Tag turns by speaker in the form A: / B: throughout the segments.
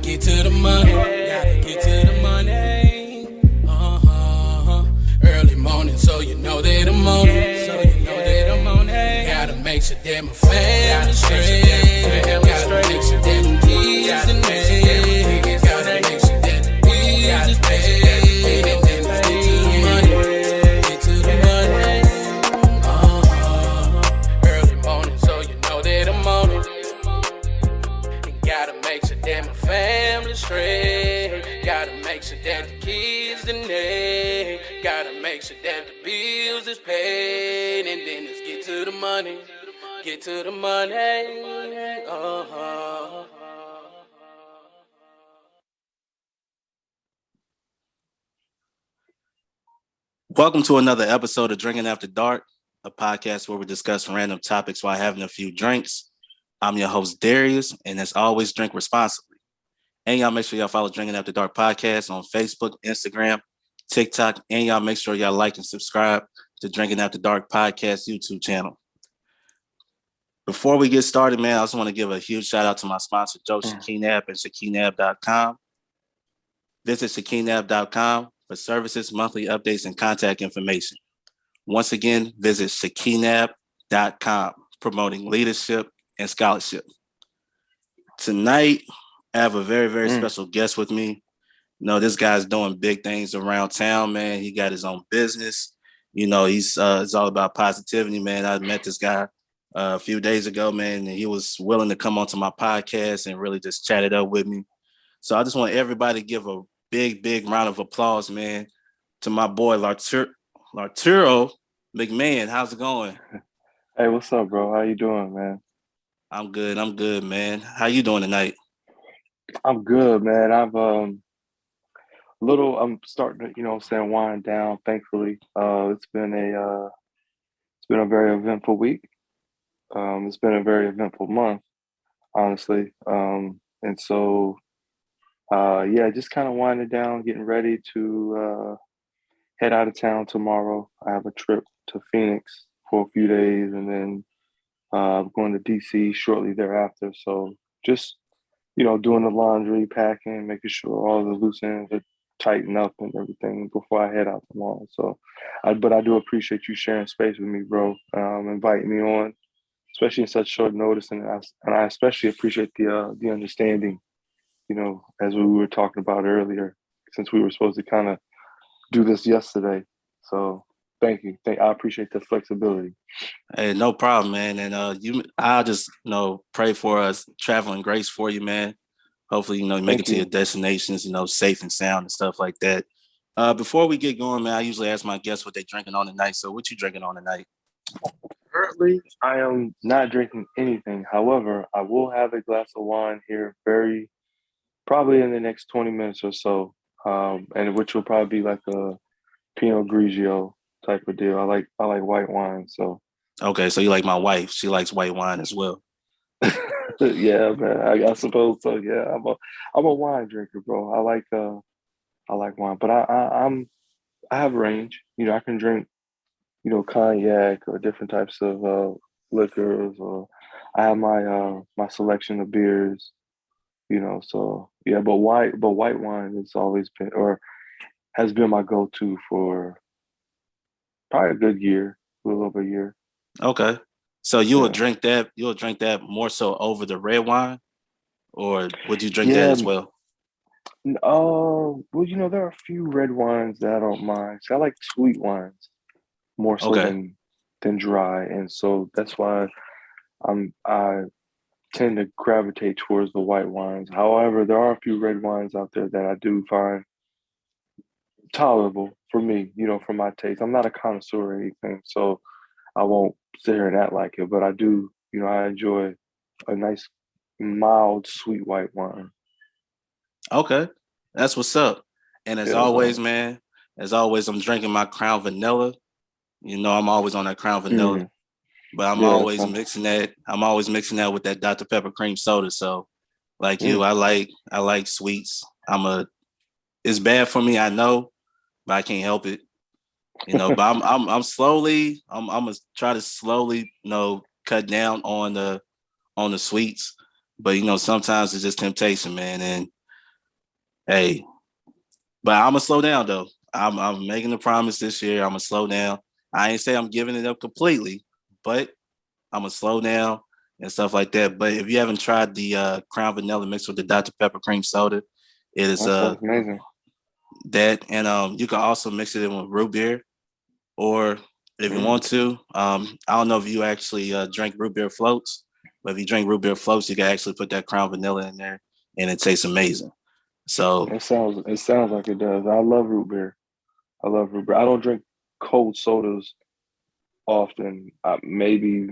A: get to the money. Gotta get to the money. Early morning, so you know that I'm on it. So you know that I'm on it. Gotta make sure that my family straight. Gotta make sure that the kids and me. Gotta make sure that the bills is paid. And then let's get to the money. Get to the money. Early morning, so you know that I'm on it. And gotta make sure that my family straight. Gotta make sure that the kids and they. Gotta make sure that the bills is paid. And then let's get to the money. Get to the money.
B: Welcome to another episode of Drinking After Dark, a podcast where we discuss random topics while having a few drinks. I'm your host, Darius, and as always, drink responsibly. And y'all make sure y'all follow Drinking After Dark podcast on Facebook, Instagram, TikTok, and y'all make sure y'all like and subscribe to Drinking After Dark podcast YouTube channel. Before we get started, man, I just want to give a huge shout out to my sponsor, Joe Shakinab and Shakinab.com. Visit Shakinab.com for services, monthly updates, and contact information. Once again, visit Shakinab.com, promoting leadership and scholarship. Tonight, I have a very, very special guest with me. You know, this guy's doing big things around town, man. He got his own business. You know, it's all about positivity, man. I met this guy a few days ago, man, and he was willing to come onto my podcast and really just chat it up with me. So I just want everybody to give a big round of applause, man, to my boy Larturo McMahan. How's it going?
C: Hey, what's up, bro? How you doing, man?
B: I'm good, man. How you doing tonight?
C: I'm good, man. I'm starting to, wind down, thankfully. It's been a very eventful week. It's been a very eventful month, honestly. And so just kind of winding down, getting ready to head out of town tomorrow. I have a trip to Phoenix for a few days, and then going to DC shortly thereafter. So just, doing the laundry, packing, making sure all the loose ends are tightened up and everything before I head out tomorrow. So, but I do appreciate you sharing space with me, bro, inviting me on, especially in such short notice. And I especially appreciate the understanding, as we were talking about earlier, since we were supposed to kind of do this yesterday. So thank you. I appreciate the flexibility.
B: Hey, no problem, man. And I'll just pray for us traveling grace for you, man. Hopefully, you make it to your destinations, safe and sound and stuff like that. Before we get going, man, I usually ask my guests what they're drinking on tonight. So what you drinking on tonight?
C: Currently, I am not drinking anything. However, I will have a glass of wine here probably in the next 20 minutes or so, and which will probably be like a Pinot Grigio type of deal. I like white wine, so.
B: Okay, so you like my wife. She likes white wine as well.
C: Yeah, man. I suppose so. Yeah, I'm a wine drinker, bro. I like wine, but I have range. I can drink, cognac or different types of liquors, or I have my selection of beers. So yeah, but white wine has always been, or has been, my go-to for probably a good year, a little over a year.
B: Okay. So you'll drink that more so over the red wine, or would you drink that as well?
C: Well, there are a few red wines that I don't mind. So I like sweet wines more so than dry, and so that's why I tend to gravitate towards the white wines. However, there are a few red wines out there that I do find tolerable for me, for my taste. I'm not a connoisseur or anything, so I won't sit here and act like it, but I do, I enjoy a nice, mild, sweet white wine.
B: Okay. That's what's up. And as always, man, I'm drinking my Crown Vanilla. I'm always on that Crown Vanilla. But I'm always mixing that with that Dr. Pepper cream soda. So like you, I like sweets. It's bad for me, I know, but I can't help it. But I'm gonna try to slowly, cut down on the sweets. But sometimes it's just temptation, man. And Hey, but I'm gonna slow down though. I'm making a promise this year. I'm gonna slow down. I ain't say I'm giving it up completely, but I'm gonna slow down and stuff like that. But if you haven't tried the Crown Vanilla mixed with the Dr Pepper cream soda, it is
C: That sounds amazing.
B: that, and you can also mix it in with root beer, or if you want to, I don't know if you actually drink root beer floats, but if you drink root beer floats, you can actually put that Crown Vanilla in there, and it tastes amazing. So
C: It sounds like it does. I love root beer. I love root beer. I don't drink cold sodas often. Maybe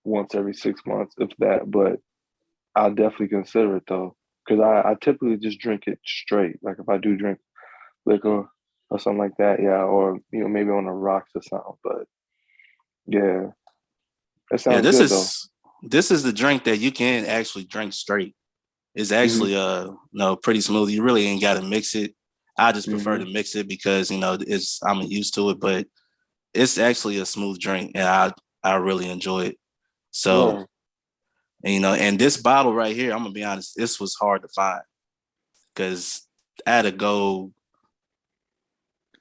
C: once every 6 months, if that. But I'll definitely consider it though, because I typically just drink it straight. Like if I do drink liquor or something like that, yeah, or maybe on the rocks or something. But yeah, that
B: yeah,
C: sounds good though.
B: this is the drink that you can actually drink straight. It's
C: Hmm.
B: actually pretty smooth. You really ain't got to mix it. I just prefer
C: Hmm.
B: to mix it because it's I'm used to it, but it's actually a smooth drink, and I really enjoy it. So,
C: Right.
B: and this bottle right here, I'm gonna be honest, this was hard to find because I had to go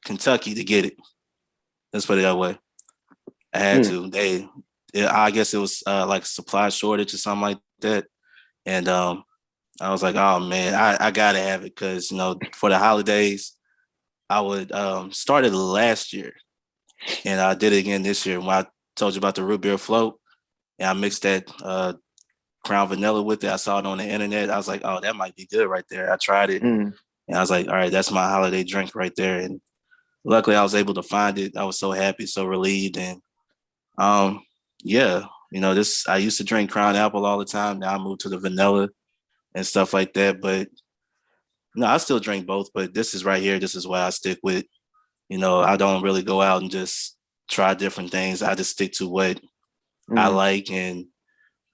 B: Kentucky to get it. Let's put it that way. I had
C: Mm.
B: to. I guess it was like supply shortage or something like that, and I was like, oh man, I gotta have it because for the holidays, I would started last year and I did it again this year when I told you about the root beer float and I mixed that Crown Vanilla with it. I saw it on the internet. I was like, oh, that might be good right there. I tried it
C: Mm.
B: and I was like, all right, that's my holiday drink right there. And luckily, I was able to find it. I was so happy, so relieved, and um, yeah, this I used to drink Crown Apple all the time. Now I moved to the vanilla and stuff like that, but no, I still drink both, but this is right here. This is why I stick with. I don't really go out and just try different things. I just stick to what I
C: Mm.
B: like, and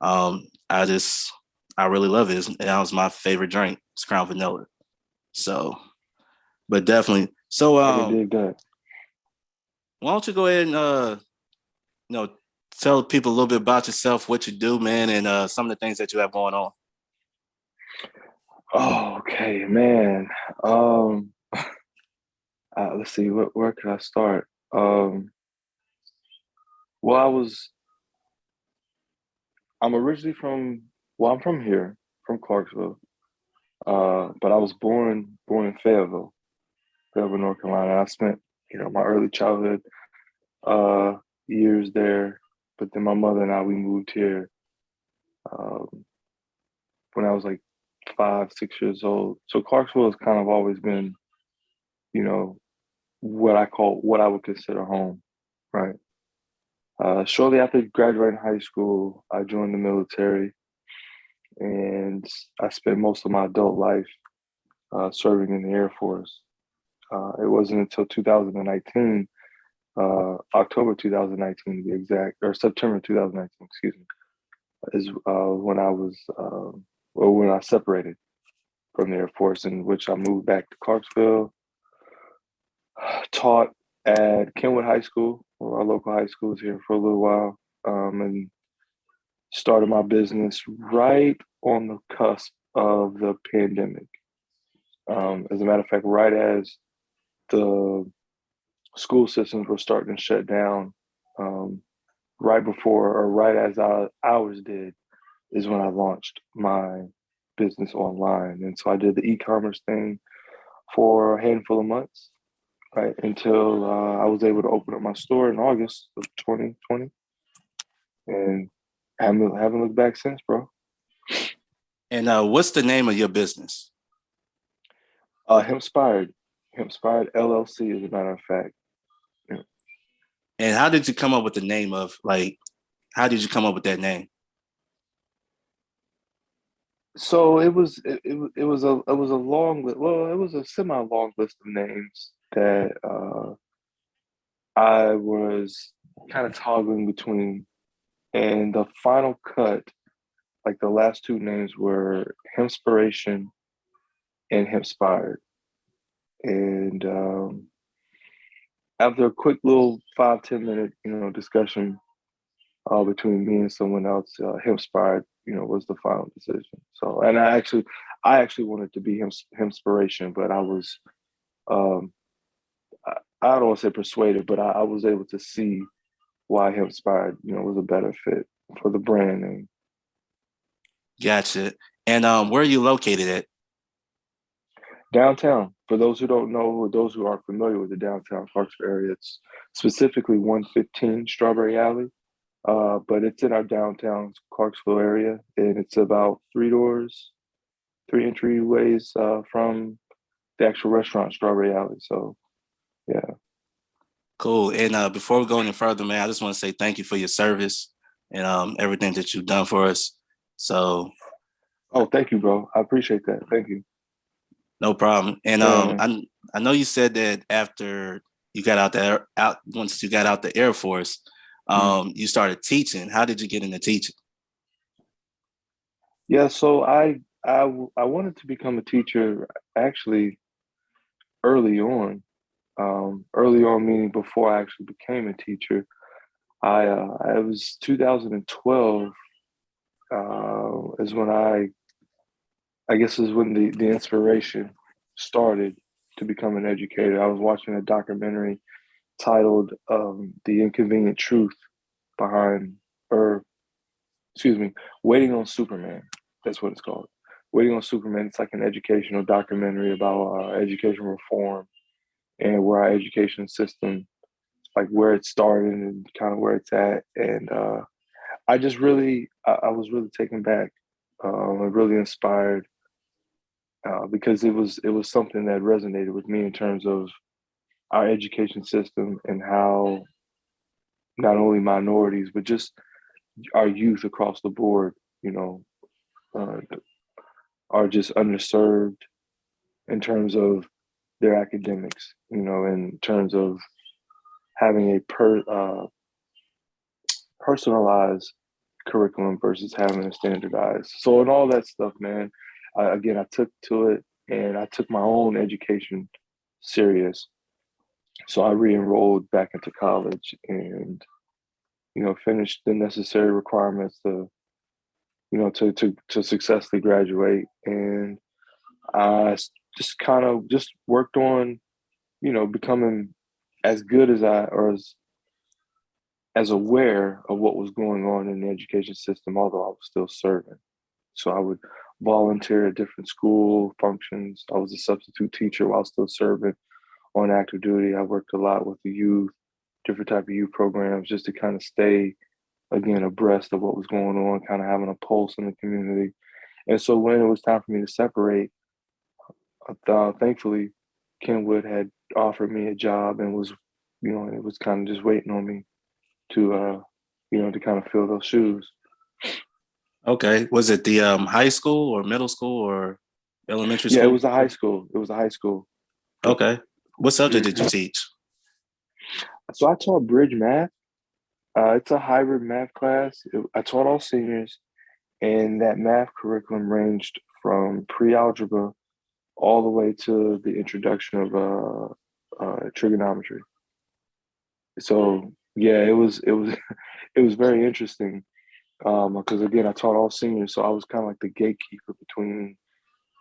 B: I really love it. That was my favorite drink. It's Crown Vanilla. So, but definitely. So,
C: I can dig that.
B: why don't you go ahead and you know, tell people a little bit about yourself, what you do, man, and some of the things that you have going on.
C: Oh, okay, man. Um, let's see, where could I start? Well, I'm originally I'm from here, from Clarksville. But I was born in Fayetteville, North Carolina. I spent, my early childhood uh years there, but then my mother and I we moved here um when I was like 5, 6 years old. So Clarksville has kind of always been, you know, what I would consider home, right? Shortly after graduating high school, I joined the military, and I spent most of my adult life serving in the Air Force. It wasn't until 2019, October 2019 to be exact, or September 2019, excuse me, is when I was, well, when I separated from the Air Force, in which I moved back to Clarksville, taught at Kenwood High School, or our local high schools here for a little while, and started my business right on the cusp of the pandemic. As a matter of fact, right as the school systems were starting to shut down, um, right before or right as ours did, is when I launched my business online. And so I did the e-commerce thing for a handful of months, right, until I was able to open up my store in August of 2020, and haven't looked back since, bro.
B: And what's the name of your business?
C: HEMPspire, HEMPspire LLC, as a matter of fact. Yeah.
B: And how did you come up with the name of like? How did you come up with that name?
C: So it was a well, it was a semi long list of names that I was kind of toggling between, and the final cut, like the last two names were Hempspiration and Hempspired. And after a quick little 5-10 minute, discussion between me and someone else, Hempspired, was the final decision. So, and I I actually wanted to be HEMPspire, but I was um, I don't want to say persuaded, but I was able to see why HEMPspire, was a better fit for the brand name.
B: Gotcha. And where are you located at?
C: Downtown. For those who don't know, or those who aren't familiar with the downtown Clarksville area, it's specifically 115 Strawberry Alley. But it's in our downtown Clarksville area, and it's about three entryways from the actual restaurant, Strawberry Alley. So, yeah.
B: Cool. And before we go any further, man, I just want to say thank you for your service and everything that you've done for us. So,
C: Oh, thank you, bro. I appreciate that. Thank you.
B: no problem. And
C: Yeah.
B: I know you said that after you got once you got out the Air Force, you started teaching. How did you get into teaching?
C: Yeah, so I wanted to become a teacher actually early on. Early on meaning before I actually became a teacher. It was 2012 is when I guess is when the inspiration started to become an educator. I was watching a documentary titled "The Inconvenient Truth Behind," or excuse me, "Waiting on Superman." That's what it's called. "Waiting on Superman." It's like an educational documentary about education reform and where our education system, like where it started and kind of where it's at. And I was really taken back, and really inspired because it was something that resonated with me in terms of our education system and how not only minorities but just our youth across the board, uh, are just underserved in terms of their academics, in terms of having a personalized curriculum versus having a standardized. So, and all that stuff, man, again, I took to it and I took my own education serious. So I re-enrolled back into college and, finished the necessary requirements to successfully graduate. And just kind of just worked on, becoming as good as or as aware of what was going on in the education system, although I was still serving. So I would volunteer at different school functions. I was a substitute teacher while still serving on active duty. I worked a lot with the youth, different type of youth programs, just to kind of stay, again, abreast of what was going on, kind of having a pulse in the community. And so when it was time for me to separate, thankfully, Kenwood had offered me a job and it was kind of just waiting on me to, to kind of fill those shoes.
B: Okay. Was it the high school or middle school or elementary school?
C: Yeah, it was a high school. It was a high school.
B: Okay. What subject did you teach?
C: So I taught bridge math. It's a hybrid math class. I taught all seniors, and that math curriculum ranged from pre-algebra all the way to the introduction of trigonometry. So yeah, it was it was very interesting because again, I taught all seniors, so I was kind of like the gatekeeper between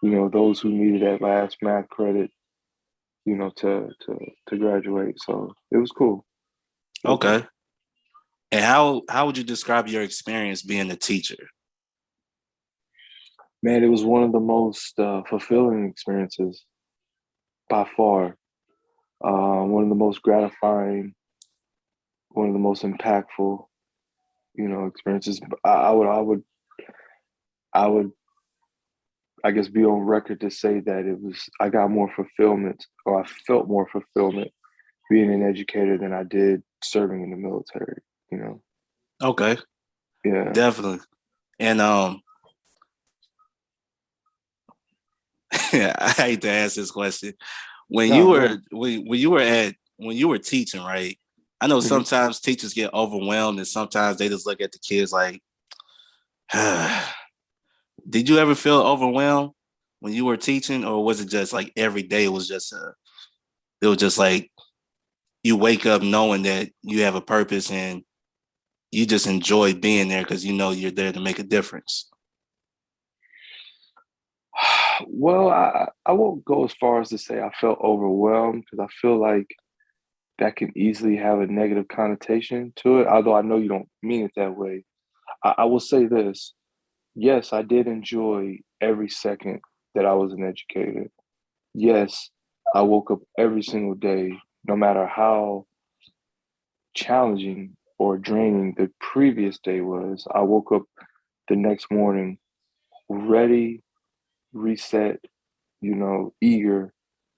C: those who needed that last math credit, to graduate. So it was cool.
B: Okay. And how would you describe your experience being a teacher?
C: Man, it was one of the most fulfilling experiences by far. One of the most gratifying, one of the most impactful, experiences. I would, I guess, be on record to say that I got more fulfillment, or I felt more fulfillment being an educator than I did serving in the military.
B: Okay.
C: Yeah.
B: Definitely. And I hate to ask this question. When you were teaching, right? I know sometimes teachers get overwhelmed and sometimes they just look at the kids like, did you ever feel overwhelmed when you were teaching, or was it just like every day it was just like you wake up knowing that you have a purpose and you just enjoy being there because you're there to make a difference?
C: Well, I won't go as far as to say I felt overwhelmed because I feel like that can easily have a negative connotation to it, although I know you don't mean it that way. I will say this. Yes, I did enjoy every second that I was an educator. Yes, I woke up every single day, no matter how challenging or draining the previous day was. I woke up the next morning ready, reset, eager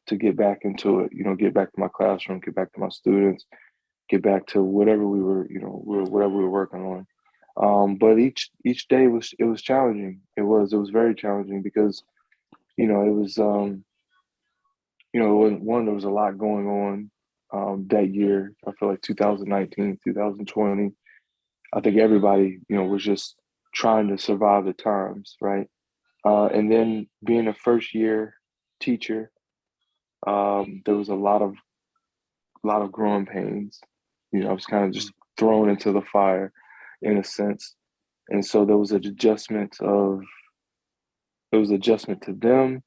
C: to get back into it, get back to my classroom, get back to my students, get back to whatever we were, whatever we were working on. But each day was challenging. It was very challenging because it was one there was a lot going on that year. I feel like 2019, 2020. I think everybody was just trying to survive the times, right? And then being a first year teacher, there was a lot of growing pains. I was kind of just thrown into the fire in a sense. And so there was adjustment to them.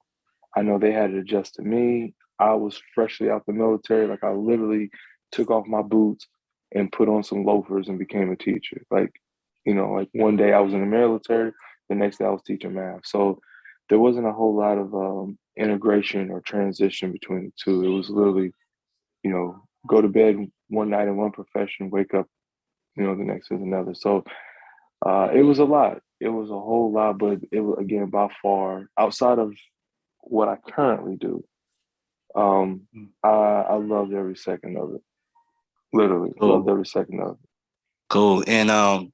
C: I know they had to adjust to me. I was freshly out the military. Like I literally took off my boots and put on some loafers and became a teacher. Like one day I was in the military, the next day I was teaching math. So there wasn't a whole lot of integration or transition between the two. It was literally, go to bed one night in one profession, wake up, the next is another. So it was a lot. It was a whole lot, but it was again by far outside of what I currently do. I loved every second of it. Literally loved
B: Cool.
C: every second of it.
B: Cool. And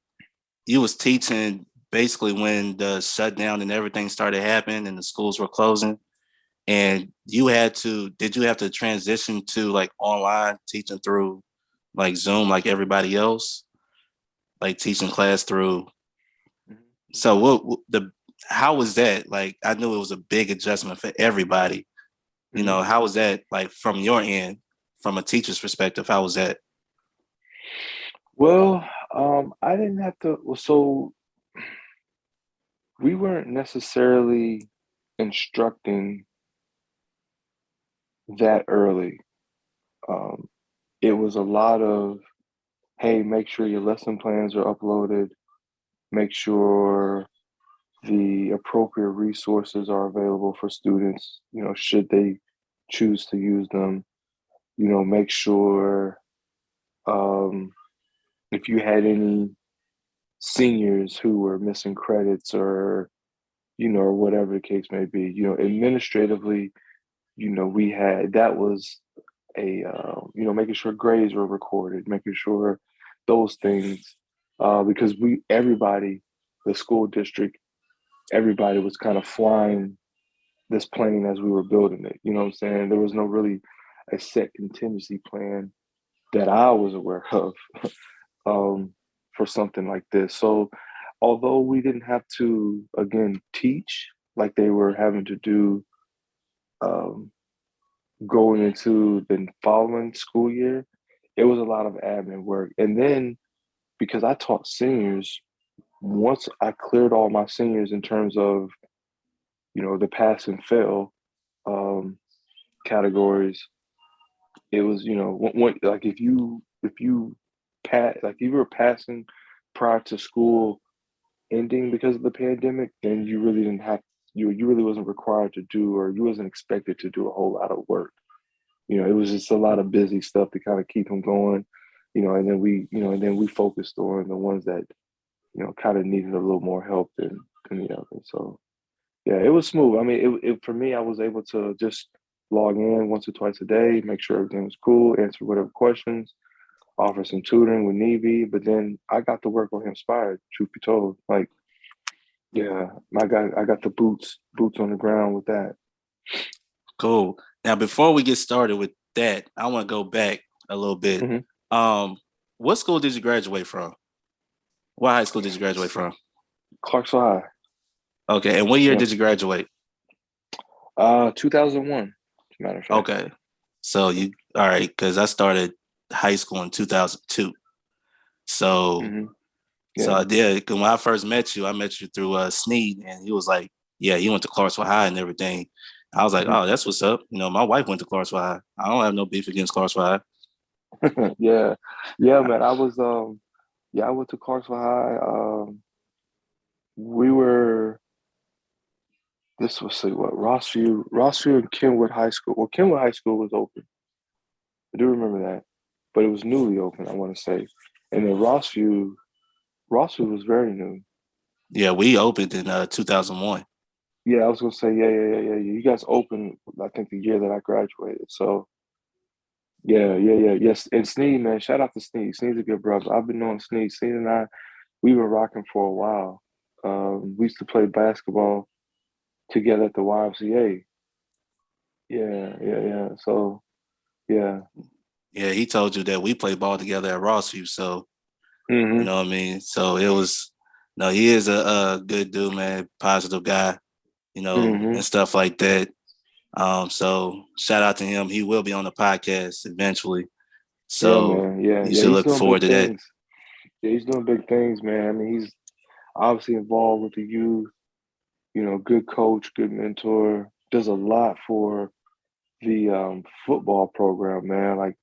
B: you was teaching basically when the shutdown and everything started happening and the schools were closing. And did you have to transition to like online teaching through like Zoom like everybody else? Like teaching class through. So how was that? Like I knew it was a big adjustment for everybody.
C: Mhm.
B: How was that like from your end, from a teacher's perspective? How was that?
C: Well, I didn't have to. Well, so we weren't necessarily instructing that early. Um, it was a lot of, hey, make sure your lesson plans are uploaded. Make sure the appropriate resources are available for students, should they choose to use them. Make sure um, if you had any seniors who were missing credits or whatever the case may be, administratively, we had that was making sure grades were recorded, making sure those things, because the school district, everybody was kind of flying this plane as we were building it. You know what I'm saying? There was no really a set contingency plan that I was aware of um, for something like this. So, although we didn't have to again teach like they were having to do um, going into the following school year, it was a lot of admin work. And then because I taught seniors, once I cleared all my seniors in terms of the pass and fail um, categories, it was like if you pass like if you were passing prior to school ending because of the pandemic, then you really didn't have you really wasn't required to do or you wasn't expected to do a whole lot of work. It was just a lot of busy stuff to kind of keep them going. And then we focused on the ones that kind of needed a little more help than the others. So yeah, it was smooth. I mean, it for me, I was able to just log in once or twice a day, make sure everything was cool, answer whatever questions, offer some tutoring when need be. But then I got to work on HEMPspire, truth be told. Like, yeah, I got the boots on the ground with that.
B: Cool. Now, before we get started with that, I want to go back a little bit.
C: hmm
B: What school did you graduate from? What high school did you graduate from?
C: Clarksville High.
B: Okay. And what year
C: Yeah.
B: did you graduate?
C: 2001, as a matter of fact.
B: Okay. So all right, because I started high school in 2002. So,
C: hmm
B: so
C: Yeah.
B: I did. Cause when I first met you, I met you through Sneed, and he was like yeah, he went to Clarksville High and everything. I was like, oh, that's what's up. You know, my wife went to Clarksville High. I don't have no beef against Clarksville High.
C: Yeah, yeah, man. I went to Clarksville High. We were this was say what Rossview and Kenwood High School. Well, Kenwood High School was open. I do remember that, but it was newly open. I want to say, and then Rossview was very new.
B: Yeah, we opened in 2001.
C: Yeah, I was gonna say, yeah. You guys opened, I think, the year that I graduated. So yeah. Yes, and Sneed, man, shout out to Sneed. Sneed's a good brother. I've been knowing Sneed. Sneed and I, we were rocking for a while. We used to play basketball together at the YMCA. Yeah. So yeah.
B: Yeah, he told you that we played ball together at Rossview. So, you
C: Mm-hmm.
B: know what I mean? So it was, no, he is a good dude, man, positive guy, you know,
C: Mm-hmm.
B: and stuff like that. So shout out to him. He will be on the podcast eventually.
C: Yeah,
B: So
C: man. Yeah,
B: you
C: yeah.
B: should
C: He's
B: look
C: doing
B: forward
C: big
B: to that.
C: things. Yeah, he's doing big things, man. I mean, he's obviously involved with the youth. You know, good coach, good mentor. Does a lot for the football program, man. Like,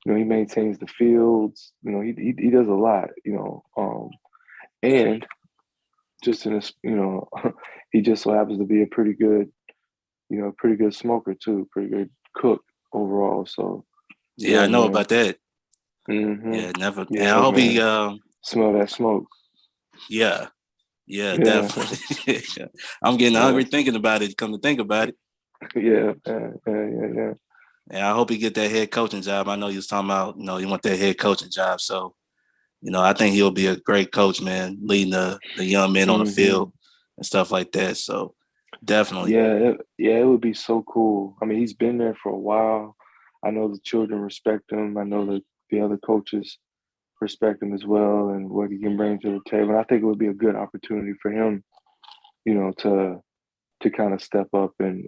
C: he maintains the fields. He does a lot. And just in this, he just so happens to be a pretty good smoker too, pretty good cook overall. So
B: Yeah,
C: yeah,
B: I know
C: man.
B: about that.
C: Hmm.
B: Yeah, never. And I
C: Yeah,
B: hope he,
C: man. Smell that smoke.
B: yeah, yeah,
C: Yeah,
B: definitely. I'm getting
C: yeah,
B: hungry thinking about it. Come to think about it.
C: yeah.
B: And I hope he get that head coaching job. I know you was talking about, you know, you want that head coaching job. So, you know, I think he'll be a great coach, man, leading the young men on the
C: Hmm.
B: field and stuff like that. So definitely.
C: It would be so cool. I mean, he's been there for a while. I know the children respect him. I know that the other coaches respect him as well and what he can bring to the table. And I think it would be a good opportunity for him, to kind of step up and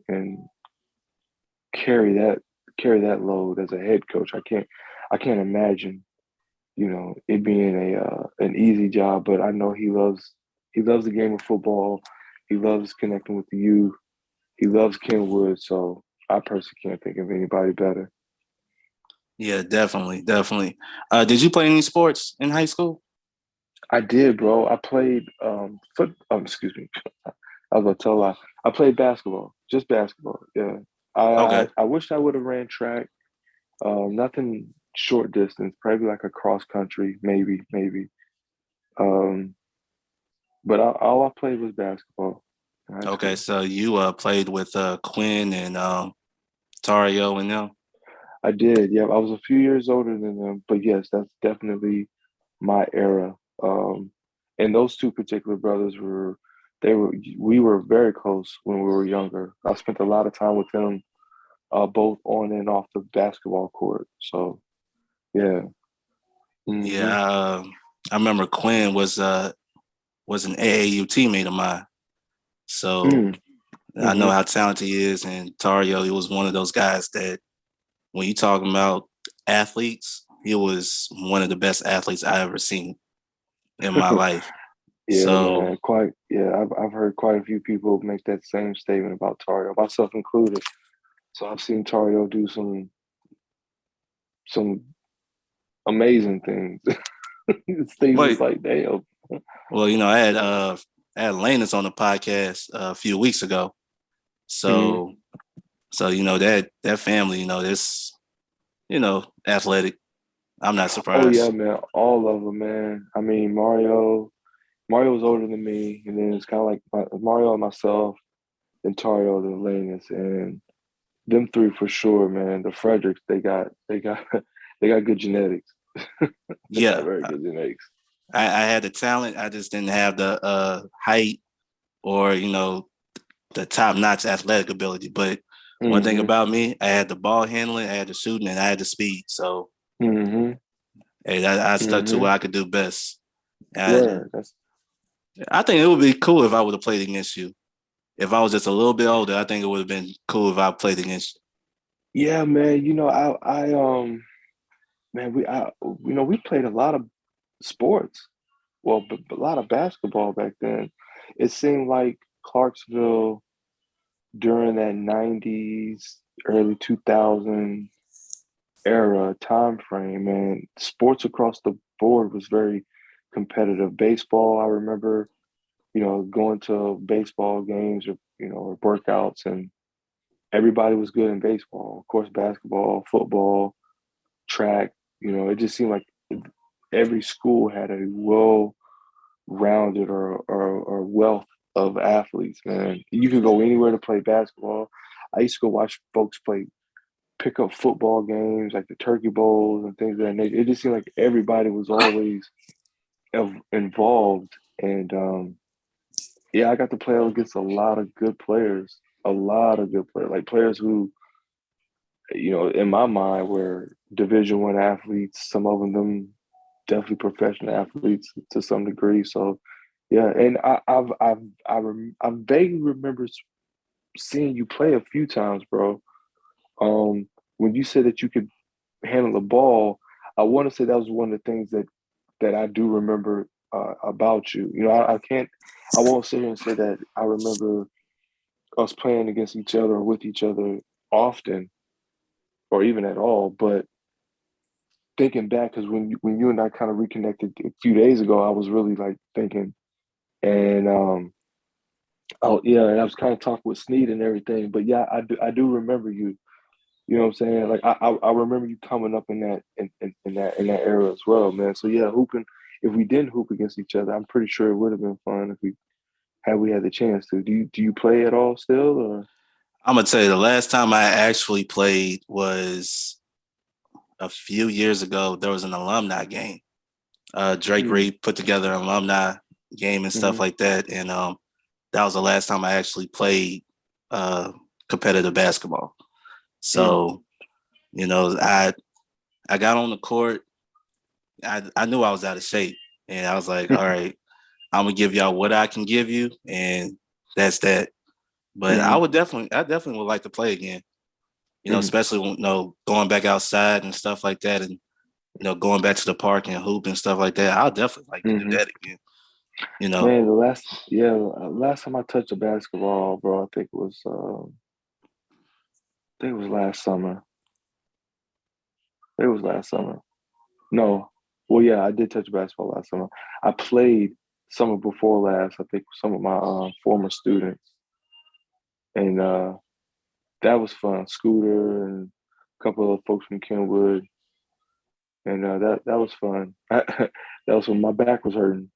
C: carry that load as a head coach. I can't imagine, it being an easy job, but I know he loves the game of football. He loves connecting with the youth. He loves Kenwood, so I personally can't think of anybody better.
B: Yeah, definitely. Definitely. Did you play any sports in high school?
C: I did, bro. I played excuse me. I was about to tell a lie. I played basketball, just basketball. Yeah. I
B: Okay.
C: I wish I would have ran track. Nothing short distance, probably like a cross country, maybe. Um, but all I played was basketball in high
B: Okay.
C: school.
B: So you played with Quinn and Tario and them.
C: I did. Yeah, I was a few years older than them, but yes, that's definitely my era. And those two particular brothers we were very close when we were younger. I spent a lot of time with them, both on and off the basketball court. So yeah. Hmm.
B: Yeah. I remember Quinn was an AAU teammate of mine. So
C: Mm.
B: I know
C: Hmm.
B: how talented he is. And Tario, he was one of those guys that when you talking about athletes, he was one of the best athletes I ever seen in my life.
C: Yeah,
B: So
C: man. Quite. Yeah, I've heard quite a few people make that same statement about Tario, myself included. So I've seen Tario do some amazing things. It's things
B: but
C: it's like, damn.
B: well, you know, I had Lanus on the podcast a few weeks ago.
C: Hmm.
B: So you know that family, you know, this, you know, athletic. I'm not
C: Oh yeah,
B: surprised.
C: man. All of them, man. I mean, Mario was older than me, and then it's kind of like Mario and myself, and Tario, then Lanus, and them three for sure, man. The Fredericks, they got they got good genetics. They got
B: Yeah,
C: very good genetics.
B: I had the talent. I just didn't have the height or, you know, the top notch athletic ability. But one thing
C: Hmm.
B: about me, I had the ball handling, I had the shooting, and I had the speed. So
C: Hmm.
B: hey, I stuck to
C: Hmm.
B: what I could do best. And
C: Word. That's
B: I think it would be cool if I would have played against you. If I was just a little bit older, I think it would have been cool if I played against
C: yeah, man. Man, we played a lot of sports. Well, a lot of basketball back then. It seemed like Clarksville during that 90s, early 2000 era time frame, and sports across the board was very competitive. Baseball, I remember, going to baseball games or, or workouts, and everybody was good in baseball. Of course, basketball, football, track, it just seemed like every school had a well-rounded or wealth of athletes, man. You could go anywhere to play basketball. I used to go watch folks play pickup football games like the Turkey Bowls and things of that nature. It just seemed like everybody was always involved. And yeah, I got to play against a lot of good players, like players who, in my mind were Division I athletes. Some of them definitely professional athletes to some degree. So yeah, and I vaguely remember seeing you play a few times, bro. When you said that you could handle the ball, I want to say that was one of the things that I do remember about you. I won't sit here and say that I remember us playing against each other or with each other often, or even at all. But thinking back, because when you and I kind of reconnected a few days ago, I was really like thinking, and oh yeah, and I was kind of talking with Sneed and everything. But yeah, I do remember you. You know what I'm saying? Like I remember you coming up in that era as well, man. So yeah, hooping. If we didn't hoop against each other, I'm pretty sure it would have been fun if we had the chance to. Do you play at all still, or?
B: I'm gonna tell you, the last time I actually played was a few years ago. There was an alumni game. Drake Reed put together an alumni game and stuff like that, and that was the last time I actually played competitive basketball. So, I got on the court. I knew I was out of shape, and I was like, all right, I'm gonna give y'all what I can give you, and that's that. But I definitely would like to play again. Especially when, going back outside and stuff like that, and going back to the park and hoop and stuff like that. I'll definitely like to do that again.
C: Man, last time I touched a basketball, bro, I think it was last summer. It was last summer. No, well, yeah, I did touch basketball last summer. I played summer before last. I think with some of my former students, and that was fun. Scooter and a couple of folks from Kenwood, and that was fun. That was when my back was hurting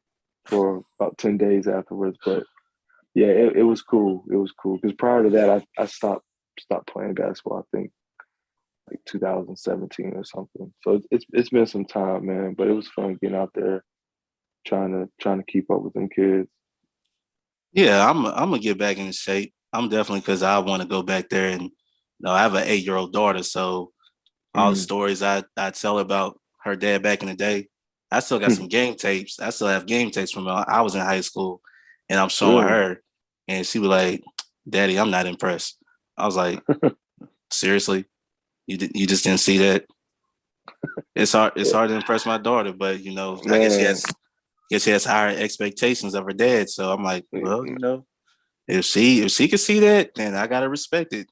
C: for about 10 days afterwards. But yeah, it was cool. It was cool because prior to that, I stopped playing basketball. I think like 2017 or something. So it's been some time, man. But it was fun getting out there, trying to keep up with them kids.
B: Yeah, I'm gonna get back in shape. I'm definitely, because I want to go back there, and I have an 8-year-old daughter, so all the stories I tell about her dad back in the day, I still got some game tapes. I still have game tapes from when I was in high school, and I'm showing her, and she was like, "Daddy, I'm not impressed." I was like, "Seriously, you just didn't see that?" It's hard to impress my daughter, but I guess she has higher expectations of her dad. So I'm like, well, if she can see that, then I gotta respect it.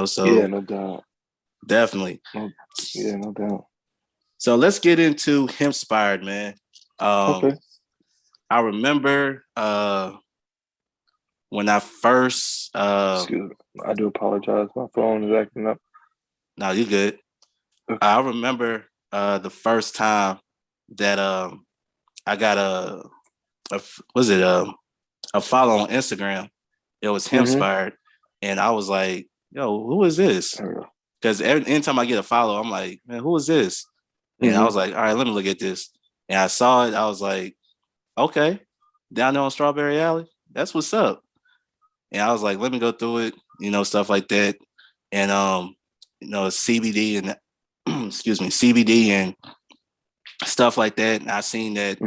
B: So
C: yeah, no doubt,
B: definitely.
C: No doubt.
B: So let's get into HEMPspire, man.
C: Okay.
B: I remember when I first.
C: Excuse me. I do apologize. My phone is acting up.
B: No, you good.
C: Okay.
B: I remember the first time that I got a follow on Instagram. It was HEMPspire, and I was like, "Yo, who is this?" Because anytime I get a follow, I'm like, "Man, who is this?" And I was like, "All right, let me look at this." And I saw it. I was like, "Okay, down there on Strawberry Alley, that's what's up." And I was like, "Let me go through it," stuff like that, and CBD and excuse me, CBD and stuff like that. And I seen that,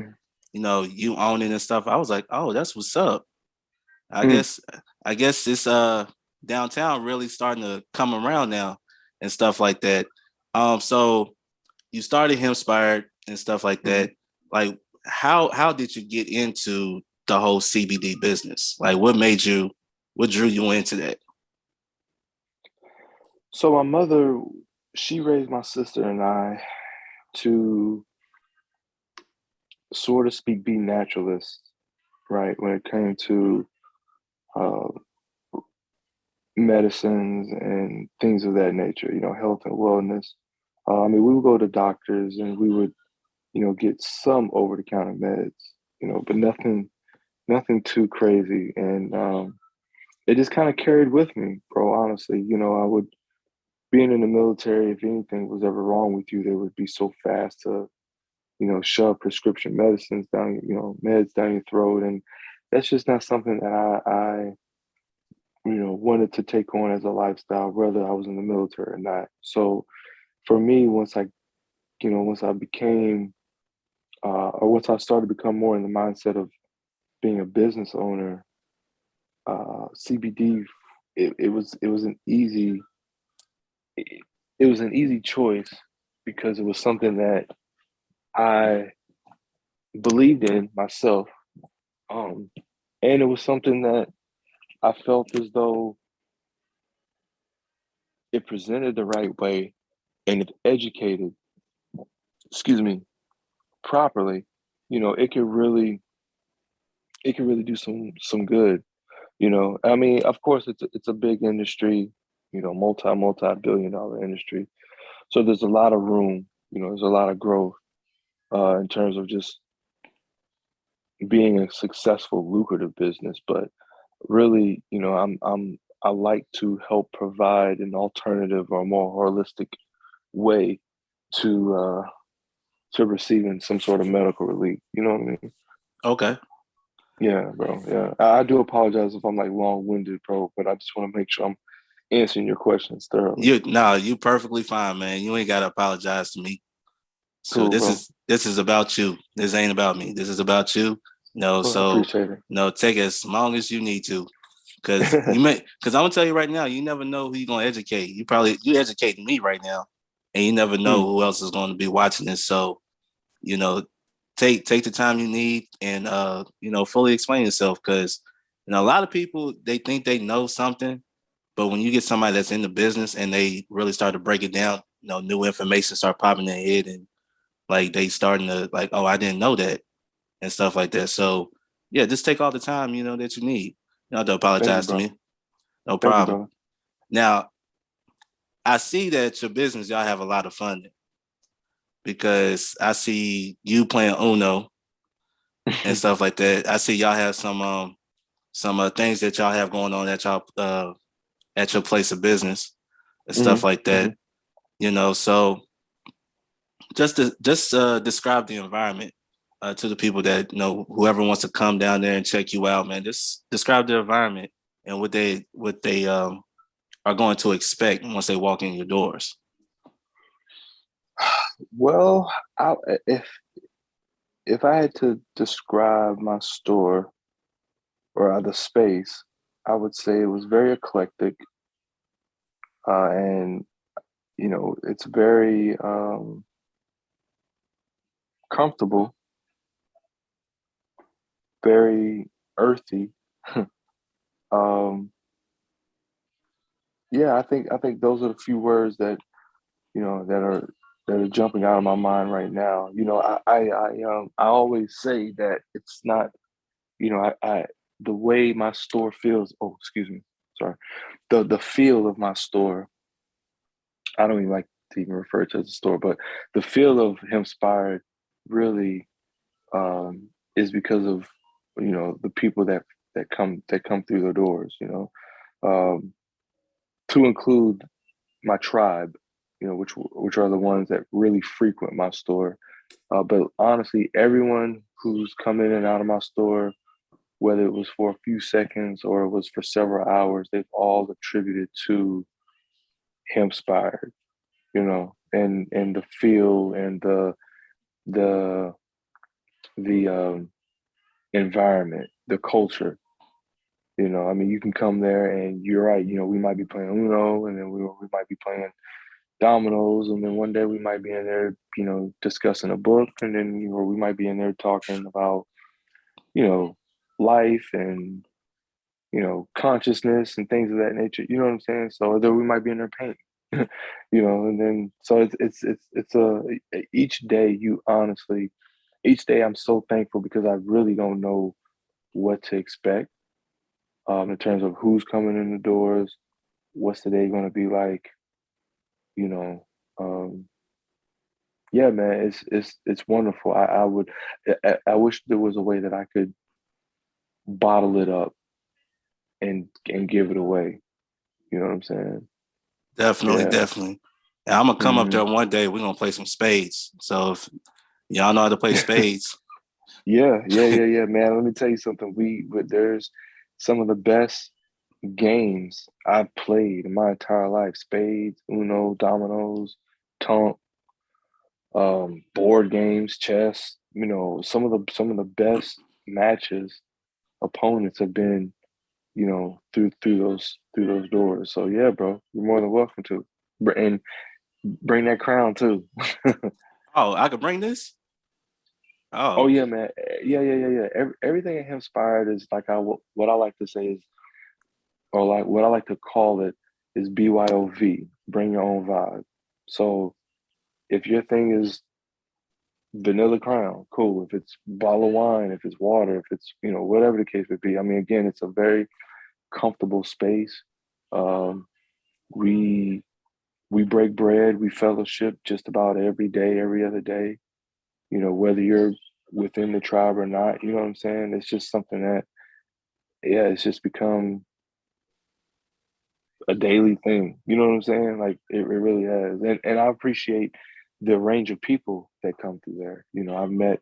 B: you own it and stuff. I was like, "Oh, that's what's up." I guess it's downtown really starting to come around now and stuff like that. So you started HEMPspire and stuff like that. Like how did you get into the whole CBD business? Like, what drew you into that?
C: So my mother, she raised my sister and I to, sort of speak, be naturalists, right? When it came to uh, medicines and things of that nature, health and wellness. I mean, we would go to doctors and we would, get some over-the-counter meds, but nothing too crazy. And it just kind of carried with me, bro. Honestly, I would, being in the military, if anything was ever wrong with you, they would be so fast to, shove prescription medicines down, meds down your throat, and that's just not something that I wanted to take on as a lifestyle, whether I was in the military or not. So for me, once I became, or once I started to become more in the mindset of being a business owner, CBD, it was an easy, it was an easy choice because it was something that I believed in myself, um, and it was something that I felt as though it presented the right way and if educated, excuse me, properly, it could really do some good. I mean, of course, it's a big industry, multi billion-dollar industry. So there's a lot of room. There's a lot of growth in terms of just being a successful, lucrative business. But really, I like to help provide an alternative or more holistic way to receiving some sort of medical relief. You know what I mean?
B: Okay.
C: Yeah, bro. Yeah, I do apologize if I'm like long-winded, bro, but I just want to make sure I'm answering your questions thoroughly.
B: You perfectly fine, man. You ain't gotta apologize to me. So
C: Cool,
B: this
C: bro.
B: is about you. This ain't about me. This is about you.
C: Well, I
B: So
C: appreciate it.
B: take as long as you need to. Because I'm gonna tell you right now, you never know who you're gonna educate. You educating me right now, and you never know
C: Hmm.
B: who else is going to be watching this. So, you know, take the time you need and fully explain yourself. Because a lot of people, they think they know something, but when you get somebody that's in the business and they really start to break it down, new information start popping in their head, and like they starting to like, oh, I didn't know that, and stuff like that. So yeah, just take all the time that you need. You don't have to
C: Thank you,
B: apologize to
C: bro.
B: me. No
C: Thank you,
B: problem.
C: brother.
B: Now, I see that your business, y'all have a lot of fun in, because I see you playing Uno and stuff like that. I see y'all have some things that y'all have going on at your place of business and
C: Hmm.
B: stuff like
C: Hmm.
B: that. So just describe the environment to the people that whoever wants to come down there and check you out, man. Just describe the environment and what they are going to expect once they walk in your doors.
C: Well, if I had to describe my store or the space, I would say it was very eclectic, and it's very comfortable, very earthy. um, yeah, I think those are the few words that that are jumping out of my mind right now. I always say that it's not, I the way my store feels. Oh, excuse me, sorry. The feel of my store. I don't even like to even refer to it as a store, but the feel of HEMPspire really is because of the people that come through the doors. Um, to include my tribe, which are the ones that really frequent my store. But honestly, everyone who's come in and out of my store, whether it was for a few seconds or it was for several hours, they've all attributed to HEMPspire, and the feel and the the environment, the culture. I mean, you can come there and you're right. We might be playing Uno, and then we might be playing dominoes, and then one day we might be in there, discussing a book, and then we might be in there talking about, you know, life and consciousness and things of that nature. You know what I'm saying? So although we might be in their pain, and then so it's each day you honestly, each day I'm so thankful because I really don't know what to expect in terms of who's coming in the doors, what's the day going to be like, you know. Um, yeah, man, it's wonderful. I wish there was a way that I could bottle it up and give it away. You know what I'm saying?
B: Definitely,
C: Yeah.
B: definitely. And I'm gonna come up
C: Hmm.
B: there one day. We're gonna play some spades. So if y'all know how to play spades,
C: Yeah, man. Let me tell you something. But there's some of the best games I've played in my entire life. Spades, Uno, dominoes, Tonk, board games, chess. Some of the best matches opponents have been, through those doors. So yeah, bro, you're more than welcome to. And bring that crown too.
B: oh, I could bring this.
C: Oh
B: Oh,
C: yeah, man. Yeah. Everything at HEMPspire is like what I like to say is, or like what I like to call it is BYOV. Bring your own vibe. So if your thing is vanilla crown, cool. If it's bottle of wine, if it's water, if it's whatever the case may be. I mean, again, it's a very comfortable space. Um, we we break bread, we fellowship just about every day, every other day. Whether you're within the tribe or not, you know what I'm saying? It's just something that, yeah, it's just become a daily thing. You know what I'm saying? Like it really has. And I appreciate the range of people that come through there. I've met,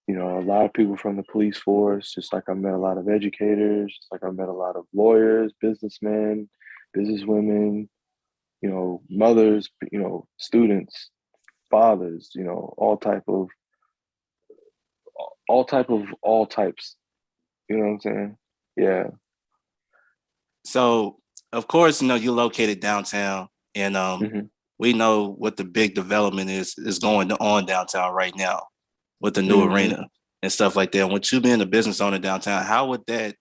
C: a lot of people from the police force, just like I met a lot of educators, just like I met a lot of lawyers, businessmen, businesswomen, mothers, students, fathers, all types. You know what I'm saying? Yeah.
B: so of course, you're located downtown, and
C: Hmm.
B: we know what the big development is going on downtown right now with the new
C: Hmm.
B: arena and stuff like that. With you being a business owner downtown, how would that?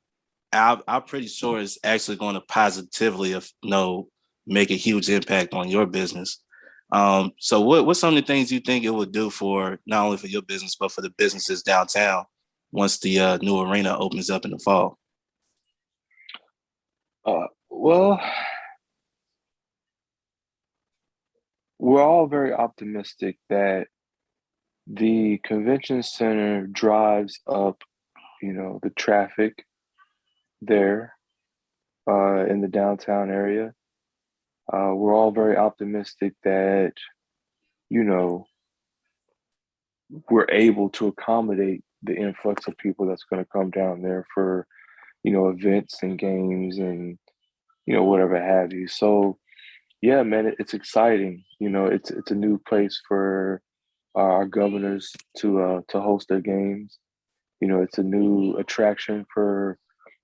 B: I'm pretty sure it's actually going to positively, make a huge impact on your business. So what's some of the things you think it would do for not only for your business but for the businesses downtown once the new arena opens up in the fall?
C: Well, we're all very optimistic that the convention center drives up, the traffic there in the downtown area. We're all very optimistic that, you know, we're able to accommodate the influx of people that's going to come down there for, events and games and, whatever have you. So, yeah, man, it's exciting. It's a new place for our governors to host their games. It's a new attraction for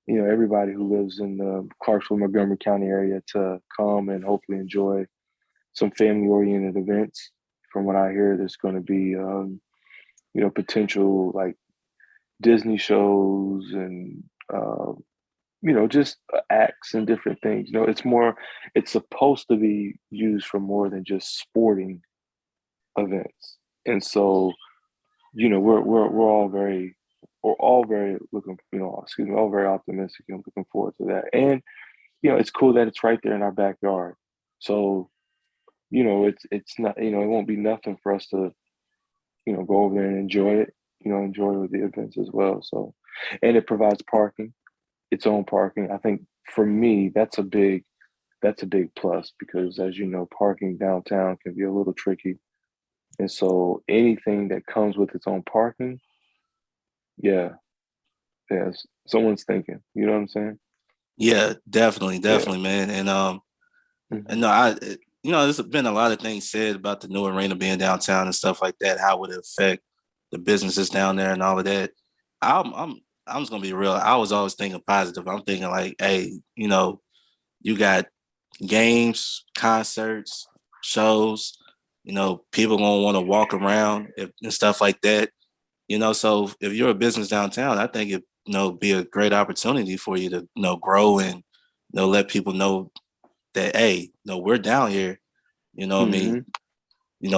C: everybody who lives in the Clarksville, Montgomery County area to come and hopefully enjoy some family-oriented events. From what I hear, there's going to be potential like Disney shows and just acts and different things. It's supposed to be used for more than just sporting events. And so, we're all very looking, all very optimistic and looking forward to that. And, it's cool that it's right there in our backyard. So, it's not, it won't be nothing for us to, go over there and enjoy it, enjoy the events as well. So, and it provides parking, its own parking. I think for me, that's a big plus because as you know, parking downtown can be a little tricky. And so anything that comes with its own parking, yeah, yes, someone's thinking. You know what I'm saying?
B: Yeah, definitely,
C: Yeah.
B: definitely, man. And
C: Hmm.
B: no, there's been a lot of things said about the new arena being downtown and stuff like that. How would it affect the businesses down there and all of that? I'm I'm I'm just gonna be real. I was always thinking positive. I'm thinking like, hey, you got games, concerts, shows. People gonna want to walk around and stuff like that. So if you're a business downtown, I think be a great opportunity for you to, grow and, let people know that, hey, we're down here, you know what I mean?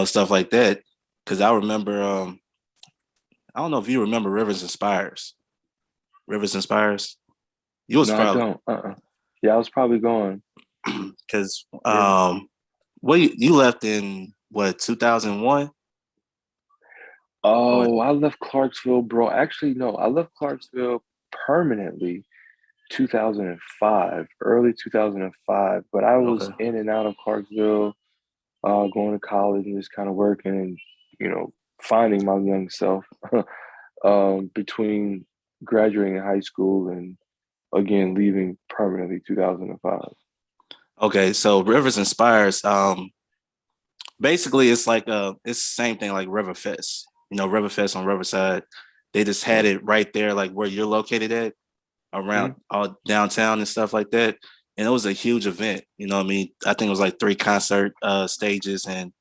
B: Stuff like that. Cause I remember, I don't know if you remember Rivers Inspires. Rivers Inspires. You was
C: No, I
B: probably
C: don't. Yeah, I was probably going.
B: because well, you left in what 2001? Or
C: Oh, I left Clarksville, bro. Actually, no, I left Clarksville permanently 2005, early 2005. But I was
B: okay,
C: in and out of Clarksville, going to college and just kind of working and, finding my young self between graduating high school and again leaving permanently 2005.
B: okay. So Rivers Inspires. Basically, it's like it's the same thing like Riverfest. Riverfest on Riverside. They just had it right there, like where you're located at, around all downtown and stuff like that. And it was a huge event. You know what I mean? I think it was like 3 concert stages, and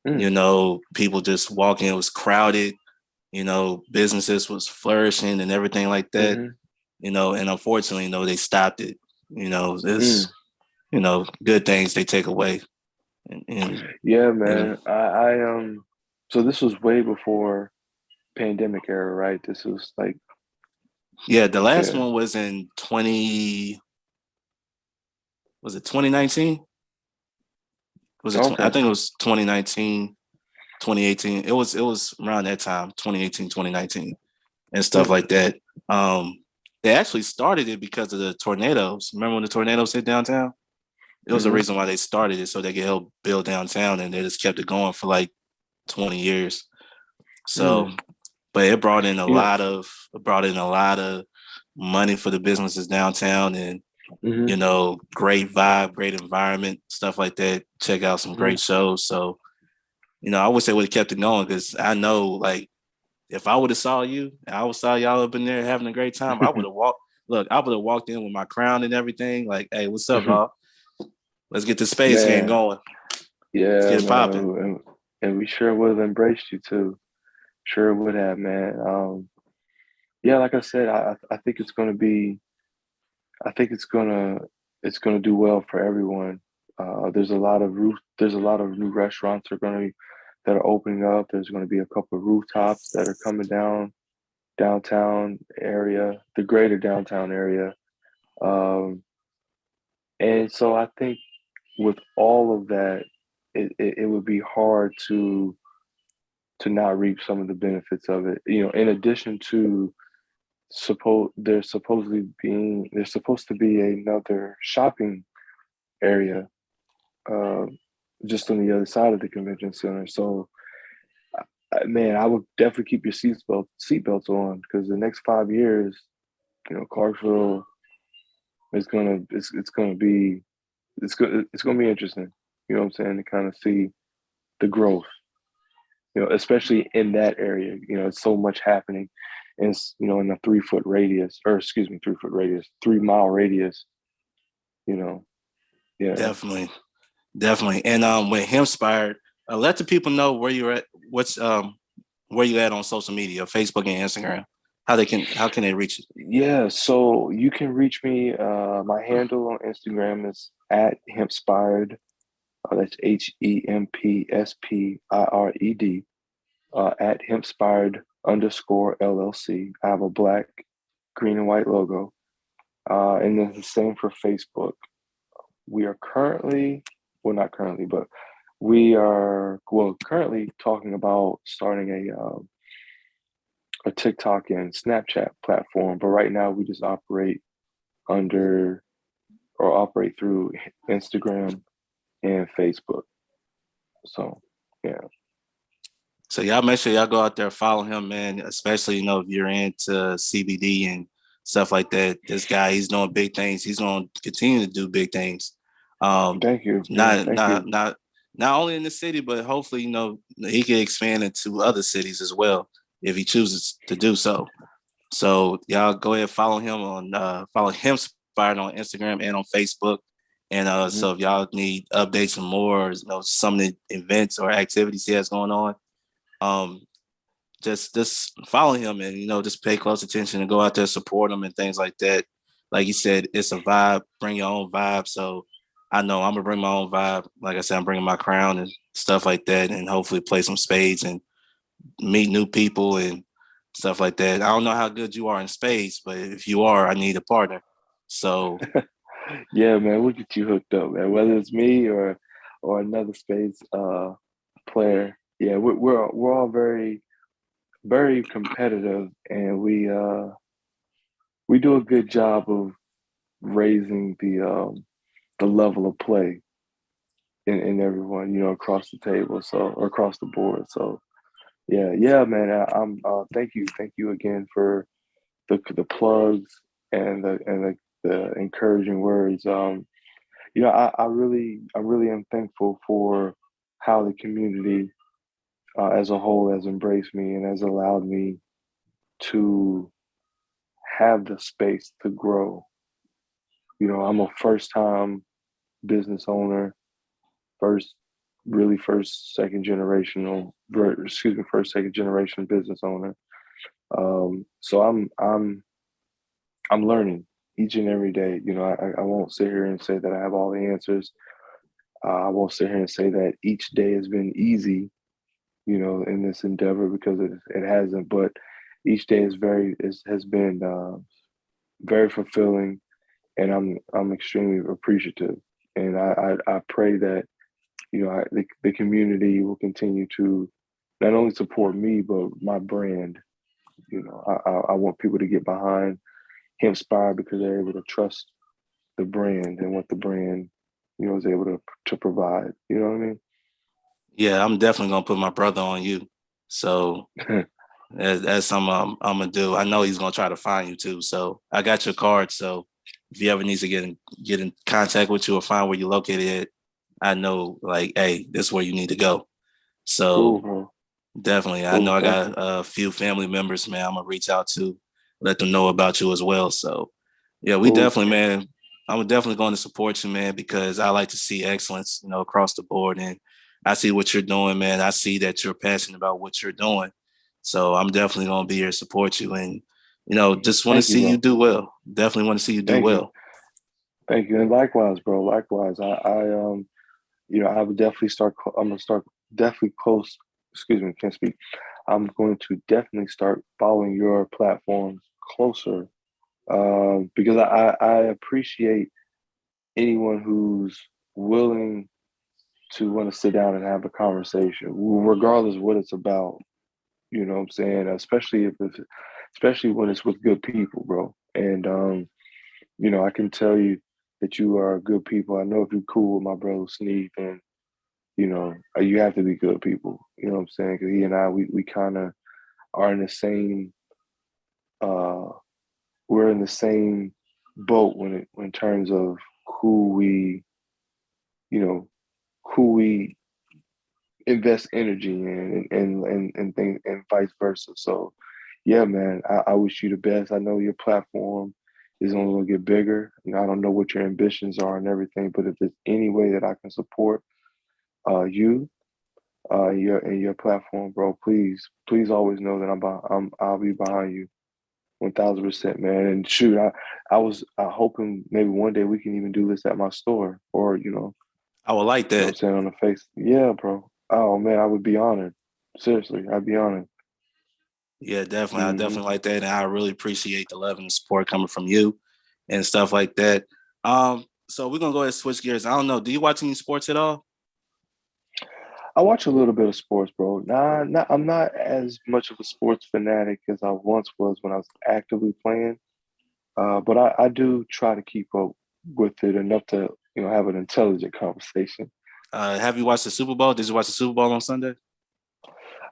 C: Mm,
B: people just walking. It was crowded. Businesses was flourishing and everything like that.
C: mm,
B: And unfortunately, they stopped it.
C: mm.
B: This, good things they take away. And
C: Yeah,
B: you know,
C: man. So this was way before pandemic era, right? This was like,
B: yeah, the last
C: yeah.
B: one was in 2019? I
C: Okay.
B: think it was 2019, 2018. It was around that time, 2018, 2019, and stuff
C: Mm,
B: like that. They actually started it because of the tornadoes. Remember when the tornadoes hit downtown? It was the
C: mm-hmm,
B: reason why they started it, so they could help build downtown, and they just kept it going for like 20 years. So,
C: mm.
B: but
C: You know,
B: it brought in a lot of money for the businesses downtown, and
C: mm-hmm,
B: great vibe, great environment, stuff like that. Check out some
C: mm-hmm.
B: great shows. So, I wish they would have kept it going, because I know, like, if I would have saw you, and I would saw y'all up in there having a great time, I would have walked. Look, I would have walked in with my crown and everything. Like, hey, what's up, y'all? Let's get the space game
C: Man,
B: going. Let's
C: yeah,
B: get it
C: man.
B: popping.
C: And we sure would have embraced you too. Sure would have, man. Yeah, like I said, I think it's gonna be, I think it's gonna do well for everyone. There's a lot of new restaurants that are opening up. There's gonna be a couple of rooftops that are coming downtown area, the greater downtown area. Um, and so I think with all of that, it would be hard to not reap some of the benefits of it. In addition to there's supposed to be another shopping area uh, just on the other side of the convention center. So, man, I would definitely keep your seatbelts on, because the next 5 years, Clarksville it's gonna be it's gonna be interesting. You know what I'm saying, to kind of see the growth. Especially in that area. It's so much happening, and in a 3 foot radius, or excuse me, 3 foot radius, 3 mile radius. You know, yeah.
B: Definitely, definitely. And with HEMPspire, let the people know where you're at. Where you at on social media, Facebook and Instagram. How can they reach you?
C: Yeah, so you can reach me. My handle on Instagram is at HEMPspired. That's HEMPSPIRED. At HEMPspired underscore LLC. I have a black, green, and white logo. And then the same for Facebook. We are currently, well, not currently, but we are, well, currently talking about starting a TikTok and Snapchat platform. But right now we just under operate through Instagram and Facebook. So, yeah.
B: So y'all make sure y'all go out there, follow him, man. Especially if you're into CBD and stuff like that. This guy, he's doing big things. He's going to continue to do big things. Um,
C: Thank you. Yeah,
B: not
C: thank
B: not
C: you.
B: not not only in the city, but hopefully he can expand into other cities as well if he chooses to do so. So y'all go ahead, follow him Spired on Instagram and on Facebook. And
C: Mhm.
B: so if y'all need updates and more, some of the events or activities he has going on, um, just follow him and, just pay close attention and go out there, support him and things like that. Like you said, it's a vibe, bring your own vibe. So I know I'm gonna bring my own vibe. Like I said, I'm bringing my crown and stuff like that, and hopefully play some spades and meet new people and stuff like that. I don't know how good you are in spades, but if you are, I need a partner. So
C: Yeah, man, we'll get you hooked up, man. Whether it's me or another spades player. Yeah, we're all very very competitive, and we do a good job of raising the level of play in everyone, across the table, so or across the board. So yeah, man. I'm thank you again for the plugs and the encouraging words. I really am thankful for how the community as a whole has embraced me and has allowed me to have the space to grow. I'm a first time business owner, first really first second generation business owner. So I'm learning each and every day. I won't sit here and say that I have all the answers. I won't sit here and say that each day has been easy, in this endeavor, because it hasn't. But each day has been very fulfilling, and I'm extremely appreciative. And I pray that the community will continue to not only support me but my brand. I want people to get behind HEMPspire because they're able to trust the brand and what the brand is able to provide. You know what I mean?
B: yeah, I'm definitely gonna put my brother on you. So that's something I'm gonna do. I know he's gonna try to find you too. So I got your card. So if he ever needs to get in contact with you or find where you're located at, I know, like, hey, this is where you need to go.
C: Cool,
B: So
C: bro.
B: definitely, I know
C: Cool.
B: I
C: Thank
B: got
C: you.
B: a few family members, man. I'm gonna reach out to, let them know about you as well. So yeah, we
C: Cool.
B: definitely, man. I'm definitely going to support you, man, because I like to see excellence, across the board. And I see what you're doing, man. I see that you're passionate about what you're doing. So I'm definitely going to be here to support you, and just want to
C: Thank you,
B: see you
C: bro.
B: do well. Definitely want to see you do
C: Thank you.
B: well.
C: Thank you. And likewise, bro. Likewise. I would definitely I'm gonna start definitely close. Excuse me, can't speak. I'm going to definitely start following your platforms closer, because I appreciate anyone who's willing to want to sit down and have a conversation, regardless of what it's about. You know what I'm saying? Especially when it's with good people, bro. And I can tell you that you are good people. I know if you're cool with my brother Sneak, then you have to be good people. You know what I'm saying? Because he and I, we kind of are in the same. Uh, we're in the same boat in terms of who we, you know, who we invest energy in, and things, and vice versa. So, yeah, man, I wish you the best. I know your platform is only going to get bigger. I don't know what your ambitions are and everything, but if there's any way that I can support you your platform, bro, please always know that I'll be behind you 1000%, man. And shoot, I was hoping maybe one day we can even do this at my store, or
B: I would like
C: what I'm
B: that.
C: saying, on the face. Yeah, bro. Oh man, I would be honored. Seriously, I'd be honored.
B: Yeah, definitely. I
C: Hmm.
B: definitely like that, and I really appreciate the love and the support coming from you and stuff like that. So we're gonna go ahead and switch gears. I don't know. Do you watch any sports at all?
C: I watch a little bit of sports, bro. I'm not as much of a sports fanatic as I once was when I was actively playing. But I do try to keep up with it enough to, have an intelligent conversation.
B: Have you watched the Super Bowl? Did you watch the Super Bowl on Sunday?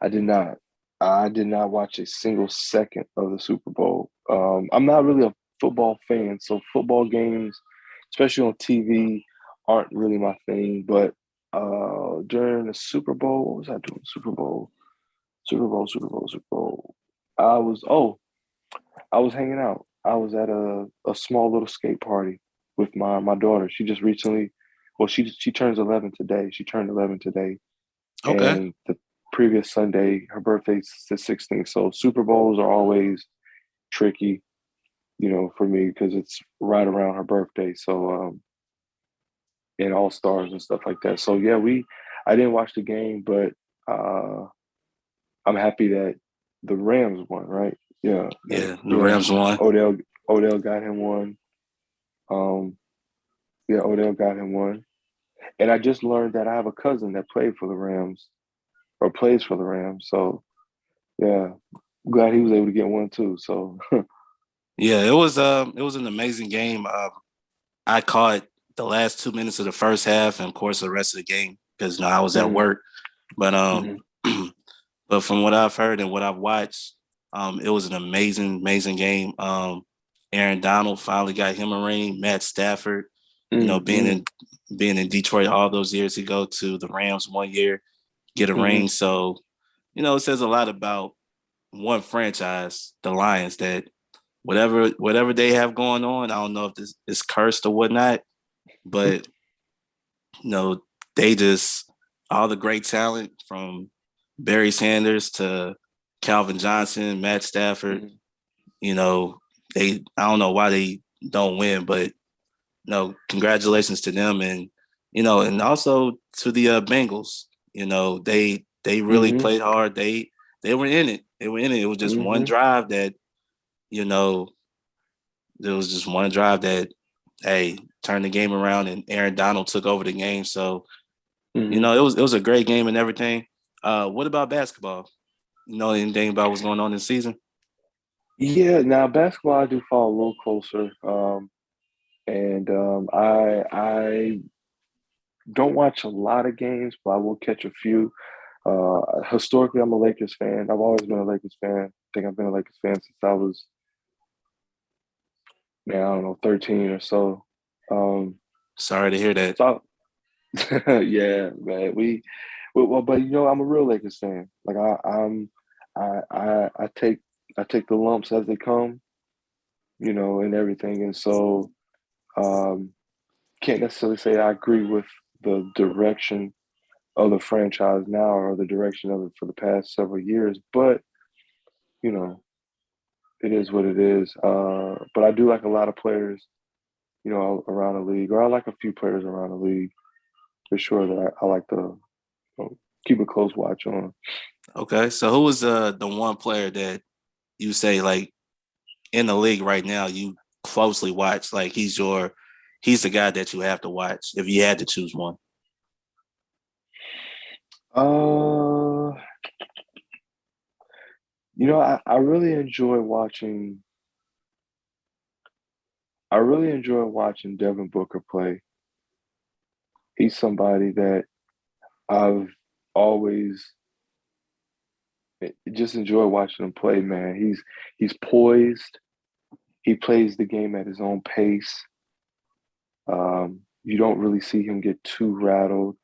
C: I did not. I did not watch a single second of the Super Bowl. I'm not really a football fan, so football games, especially on TV, aren't really my thing. But during the Super Bowl, what was I doing? Super Bowl, Super Bowl, Super Bowl, Super Bowl. I was hanging out. I was at a small little skate party with my daughter. She just recently, well, she turns 11 today. She turned 11 today,
B: Okay.
C: and previous Sunday. Her birthday's the 16th. So Super Bowls are always tricky, for me because it's right around her birthday. So, and All Stars and stuff like that. So yeah, I didn't watch the game, but I'm happy that the Rams won, right? Yeah,
B: Yeah, the Rams won.
C: Odell got him one. Um, yeah, Odell got him one. And I just learned that I have a cousin that played for the Rams or plays for the Rams. So yeah, glad he was able to get one too. So
B: Yeah, it was an amazing game. I caught the last 2 minutes of the first half and of course the rest of the game because I was at
C: mhm,
B: work. But
C: mhm,
B: but from what I've heard and what I've watched, it was an amazing game. Aaron Donald finally got him a ring. Matt Stafford, being
C: mhm,
B: in Detroit all those years, he go to the Rams one year, get a ring.
C: mhm,
B: So, it says a lot about one franchise, the Lions, that whatever they have going on, I don't know if this is cursed or whatnot, but they just all the great talent from Barry Sanders to Calvin Johnson, Matt Stafford,
C: mhm,
B: I don't know why they don't win, but congratulations to them and also to the Bengals. They really
C: mhm,
B: played hard. They were in it. They were in it. It was just one
C: mhm,
B: drive that, you know, there was just one drive that, hey, turned the game around and Aaron Donald took over the game. So,
C: mhm.
B: it was a great game and everything. What about basketball? You know anything about what's going on this season?
C: Yeah, now basketball I do follow a little closer. And I don't watch a lot of games, but I will catch a few. Historically, I'm a Lakers fan. I've always been a Lakers fan. I think I've been a Lakers fan since I was, man, I don't know, 13 or so. Um,
B: Sorry to hear that.
C: so yeah, man, well, but I'm a real Lakers fan. Like I take the lumps as they come, and everything. And so, um, can't necessarily say I agree with the direction of the franchise now or the direction of it for the past several years, but you know, it is what it is. But I do like a lot of players, around the league, or I like a few players around the league for sure that I like to keep a close watch on.
B: Okay. So who was the one player that you say like in the league right now you closely watch? Like he's the guy that you have to watch if you had to choose one.
C: Uh, I really enjoy watching. I really enjoy watching Devin Booker play. He's somebody that I've always just enjoyed watching him play. Man, he's poised. He plays the game at his own pace. You don't really see him get too rattled.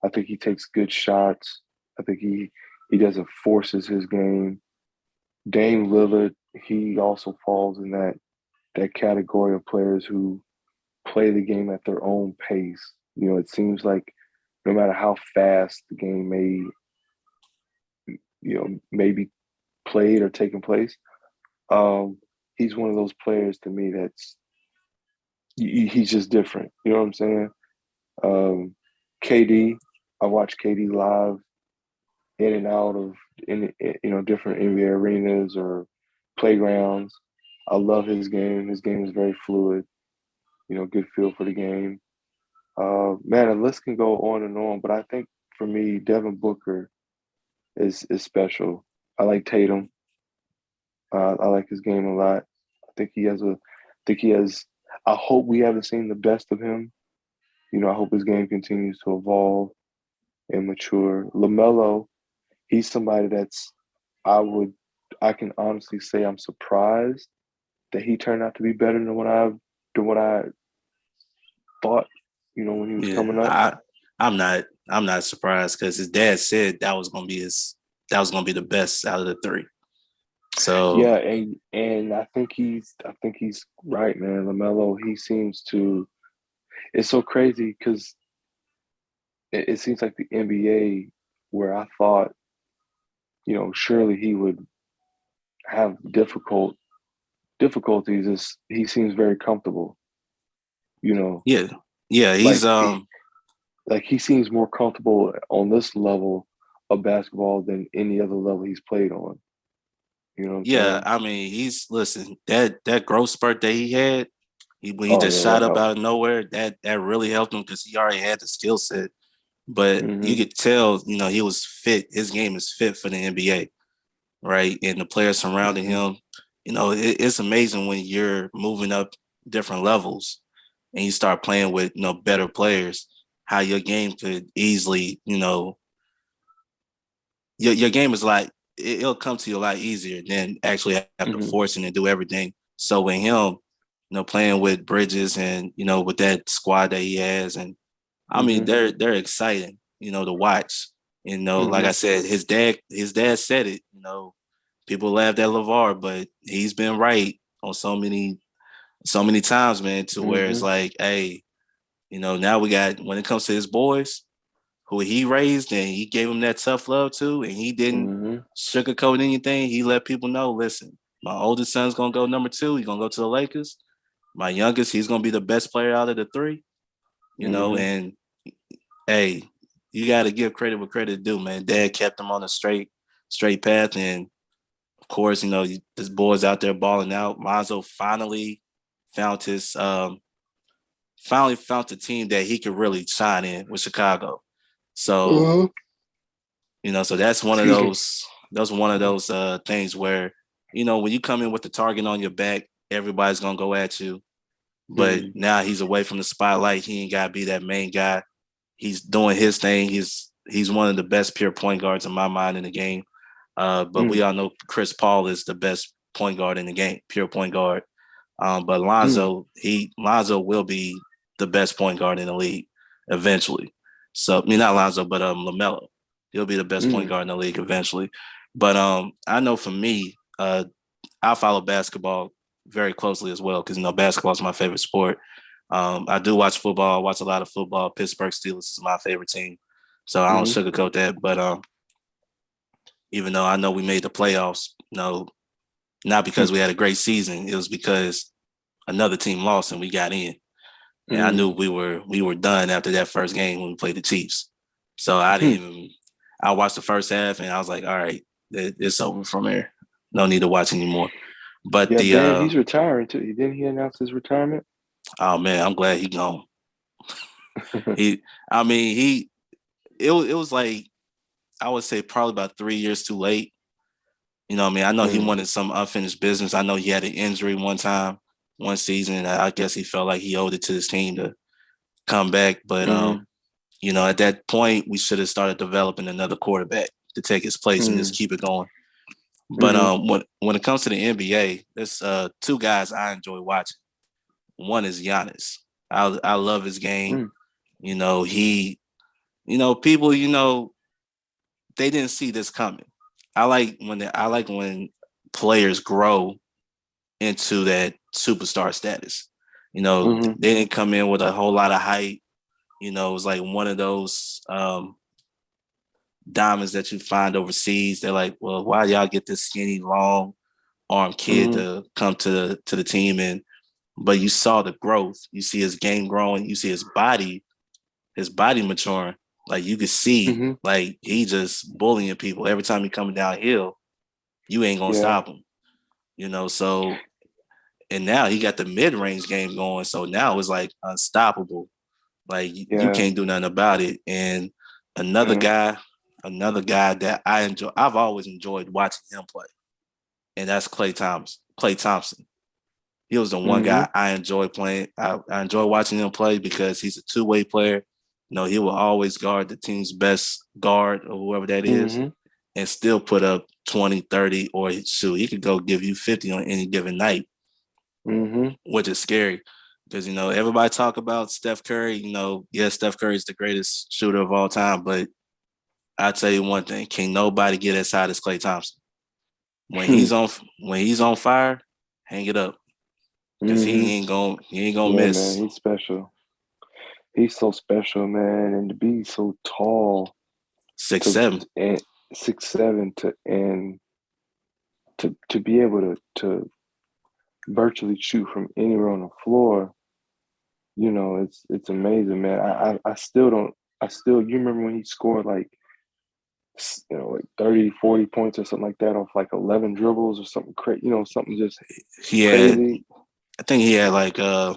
C: I think he takes good shots. I think he doesn't forces his game. Dame Lillard, he also falls in that category of players who play the game at their own pace. It seems like no matter how fast the game may be played or taking place, um, he's one of those players to me that's he's just different. You know what I'm saying? Um, KD, I watch KD live in and out of different NBA arenas or playgrounds. I love his game. His game is very fluid. Good feel for the game. Man, the list can go on and on, but I think for me, Devin Booker is special. I like Tatum. I like his game a lot. I think he has a. I think he has. I hope we haven't seen the best of him. I hope his game continues to evolve and mature. LaMelo, he's somebody that's. I would. I can honestly say I'm surprised that he turned out to be better than what I thought. When he was
B: Yeah,
C: coming up.
B: I'm not surprised because his dad said that was gonna be the best out of the three. So
C: Yeah, and I think he's right, man. LaMelo, he seems to. It's so crazy because it seems like the NBA, where I thought surely he would have difficulties. Is he seems very comfortable, you know,
B: Yeah, yeah.
C: like
B: He's
C: like he seems more comfortable on this level of basketball than any other level he's played on. You know what I'm
B: yeah.
C: saying?
B: I mean, he's listen that growth spurt that he had. When he
C: Oh
B: just
C: yeah,
B: shot
C: that
B: up
C: helped.
B: out of nowhere, that really helped him because he already had the skill set. But you
C: Mm-hmm.
B: could tell, he was fit. His game is fit for the NBA, right? And the players surrounding
C: Mm-hmm.
B: him, it's amazing when you're moving up different levels and you start playing with better players, how your game could easily, your game is like it'll come to you a lot easier than actually have to
C: Mm-hmm.
B: force it and do everything. So with him, playing with Bridges and with that squad that he has, and I mean
C: Mm-hmm.
B: they're exciting, to watch. Like
C: Mm-hmm.
B: I said, his dad said it. People laughed at LeVar, but he's been right on so many times, man. To where it's
C: Mm-hmm.
B: like, hey, now we got when it comes to his boys who he raised and he gave him that tough love to, and he didn't
C: Mm-hmm.
B: sugarcoat anything. He let people know, listen, my oldest son's gonna go number 2. He's gonna go to the Lakers. My youngest, he's gonna be the best player out of the 3.
C: Mm-hmm.
B: And hey, you got to give credit where credit due, man. Dad kept him on a straight path, and of course, this boy's out there balling out. Lonzo found his finally found the team that he could really shine in with Chicago. So
C: Uh-huh.
B: so that's one of
C: Excuse me.
B: those things where when you come in with the target on your back, everybody's gonna go at you. But
C: Mm-hmm.
B: now he's away from the spotlight. He ain't gotta be that main guy. He's doing his thing. He's one of the best pure point guards in my mind in the game. But we all know Chris Paul is the best point guard in the game, pure point guard. But
C: Mm-hmm.
B: Lonzo will be the best point guard in the league eventually. So I mean not Lonzo, but LaMelo. He'll be the best point
C: Mm-hmm.
B: guard in the league eventually. But I know for me, I follow basketball very closely as well because basketball is my favorite sport. I do watch football. I watch a lot of football. Pittsburgh Steelers is my favorite team, so I don't
C: Mm-hmm.
B: sugarcoat that. But even though I know we made the playoffs, not because we had a great season, it was because another team lost and we got in. And I knew we were done after that first game when we played the Chiefs. So I didn't even. I watched the first half and I was like, all right, it's over from here. No need to watch anymore. But
C: Yeah,
B: the
C: Ben, he's retiring too. Didn't he announce his retirement?
B: oh man, I'm glad he gone. He, I mean, it was like I would say probably about 3 years too late. I mean, I know he
C: Mm-hmm.
B: wanted some unfinished business. I know he had an injury one time, one season, and I guess he felt like he owed it to his team to come back. But
C: Mm-hmm.
B: at that point, we should have started developing another quarterback to take his place and just keep it going. But
C: Mm-hmm.
B: when it comes to the NBA, there's two guys I enjoy watching. One is Giannis. I love his game. He, people, they didn't see this coming. I like when players grow into that superstar status.
C: Mm-hmm.
B: They didn't come in with a whole lot of hype. It was like one of those diamonds that you find overseas. They're like, well, why y'all get this skinny, long arm kid
C: Mm-hmm.
B: to come to the team? And but you saw the growth. You see his game growing. You see his body maturing. Like you could see,
C: Mm-hmm.
B: like he just bullying people every time he coming downhill. You ain't gonna
C: Yeah.
B: stop him. So and now he got the mid range game going. So now it's like unstoppable. Like you
C: Yeah.
B: can't do nothing about it. And another
C: Yeah.
B: guy, another guy that I enjoy. I've always enjoyed watching him play, and that's Klay Thompson. Klay Thompson. He was the one
C: Mm-hmm.
B: guy I enjoy playing. I enjoy watching him play because he's a two-way player. He will always guard the team's best guard or whoever that is
C: Mm-hmm.
B: and still put up 20, 30, or shoot, he could go give you 50 on any given night,
C: Mm-hmm.
B: which is scary because, everybody talk about Steph Curry. Yes, Steph Curry is the greatest shooter of all time, but I tell you one thing, can nobody get as hot as Klay Thompson. When he's on fire, hang it up. Cause
C: Mm-hmm.
B: he ain't gonna
C: Yeah, man,
B: miss
C: he's special. He's so special, man, and to be so tall
B: six
C: to
B: seven.
C: and 6'7" to be able to virtually shoot from anywhere on the floor. It's amazing, man. I still don't. You remember when he scored like 30, 40 points or something like that off like 11 dribbles or something crazy, something just
B: He had,
C: crazy.
B: I think he had like I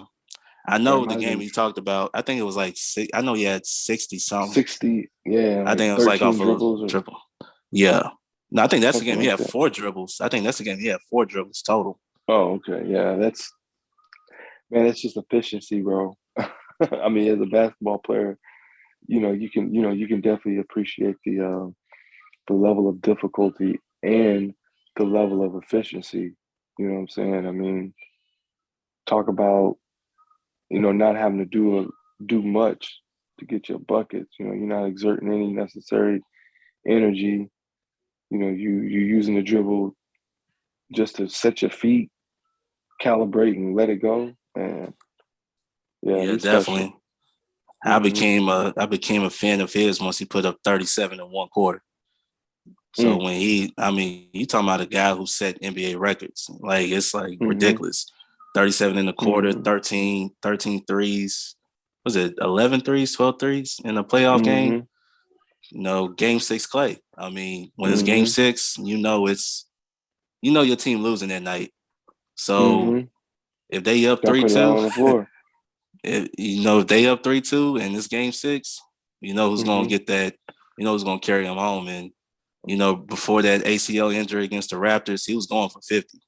C: Or it
B: know the
C: might have
B: game
C: been
B: he talked about. I think it was like I know he had 60 something.
C: 60, yeah,
B: I
C: like
B: think it was like
C: 13
B: off a
C: dribbles or
B: triple. Yeah. No, I think that's the
C: something
B: game. He
C: like
B: had
C: that.
B: 4 dribbles. I think that's the game. He had 4 dribbles total.
C: Oh, okay. Yeah, that's just efficiency, bro. I mean, as a basketball player, you can definitely appreciate the level of difficulty and the level of efficiency. You know what I'm saying? I mean, talk about, not having to do much to get your buckets. You're not exerting any necessary energy. You're using the dribble just to set your feet, calibrate, and let it go. And yeah,
B: Yeah,
C: he's special.
B: definitely.
C: Hmm.
B: I became a fan of his once he put up 37 in one quarter. So
C: Mm.
B: when I mean, you talking about a guy who set NBA records. Like it's like
C: Hmm.
B: ridiculous. 37 in the quarter,
C: Hmm.
B: 13 threes. Was it 11 threes, 12 threes in a playoff game?
C: Hmm.
B: Game 6 Clay. I mean, when it's game
C: Hmm.
B: 6, your team losing that night. So
C: Hmm.
B: if they up
C: Got to
B: three
C: put it out
B: two,
C: on the floor.
B: if they up 3-2 and it's game 6, who's gonna
C: Hmm.
B: get that, who's gonna carry them home. And before that ACL injury against the Raptors, he was going for 50.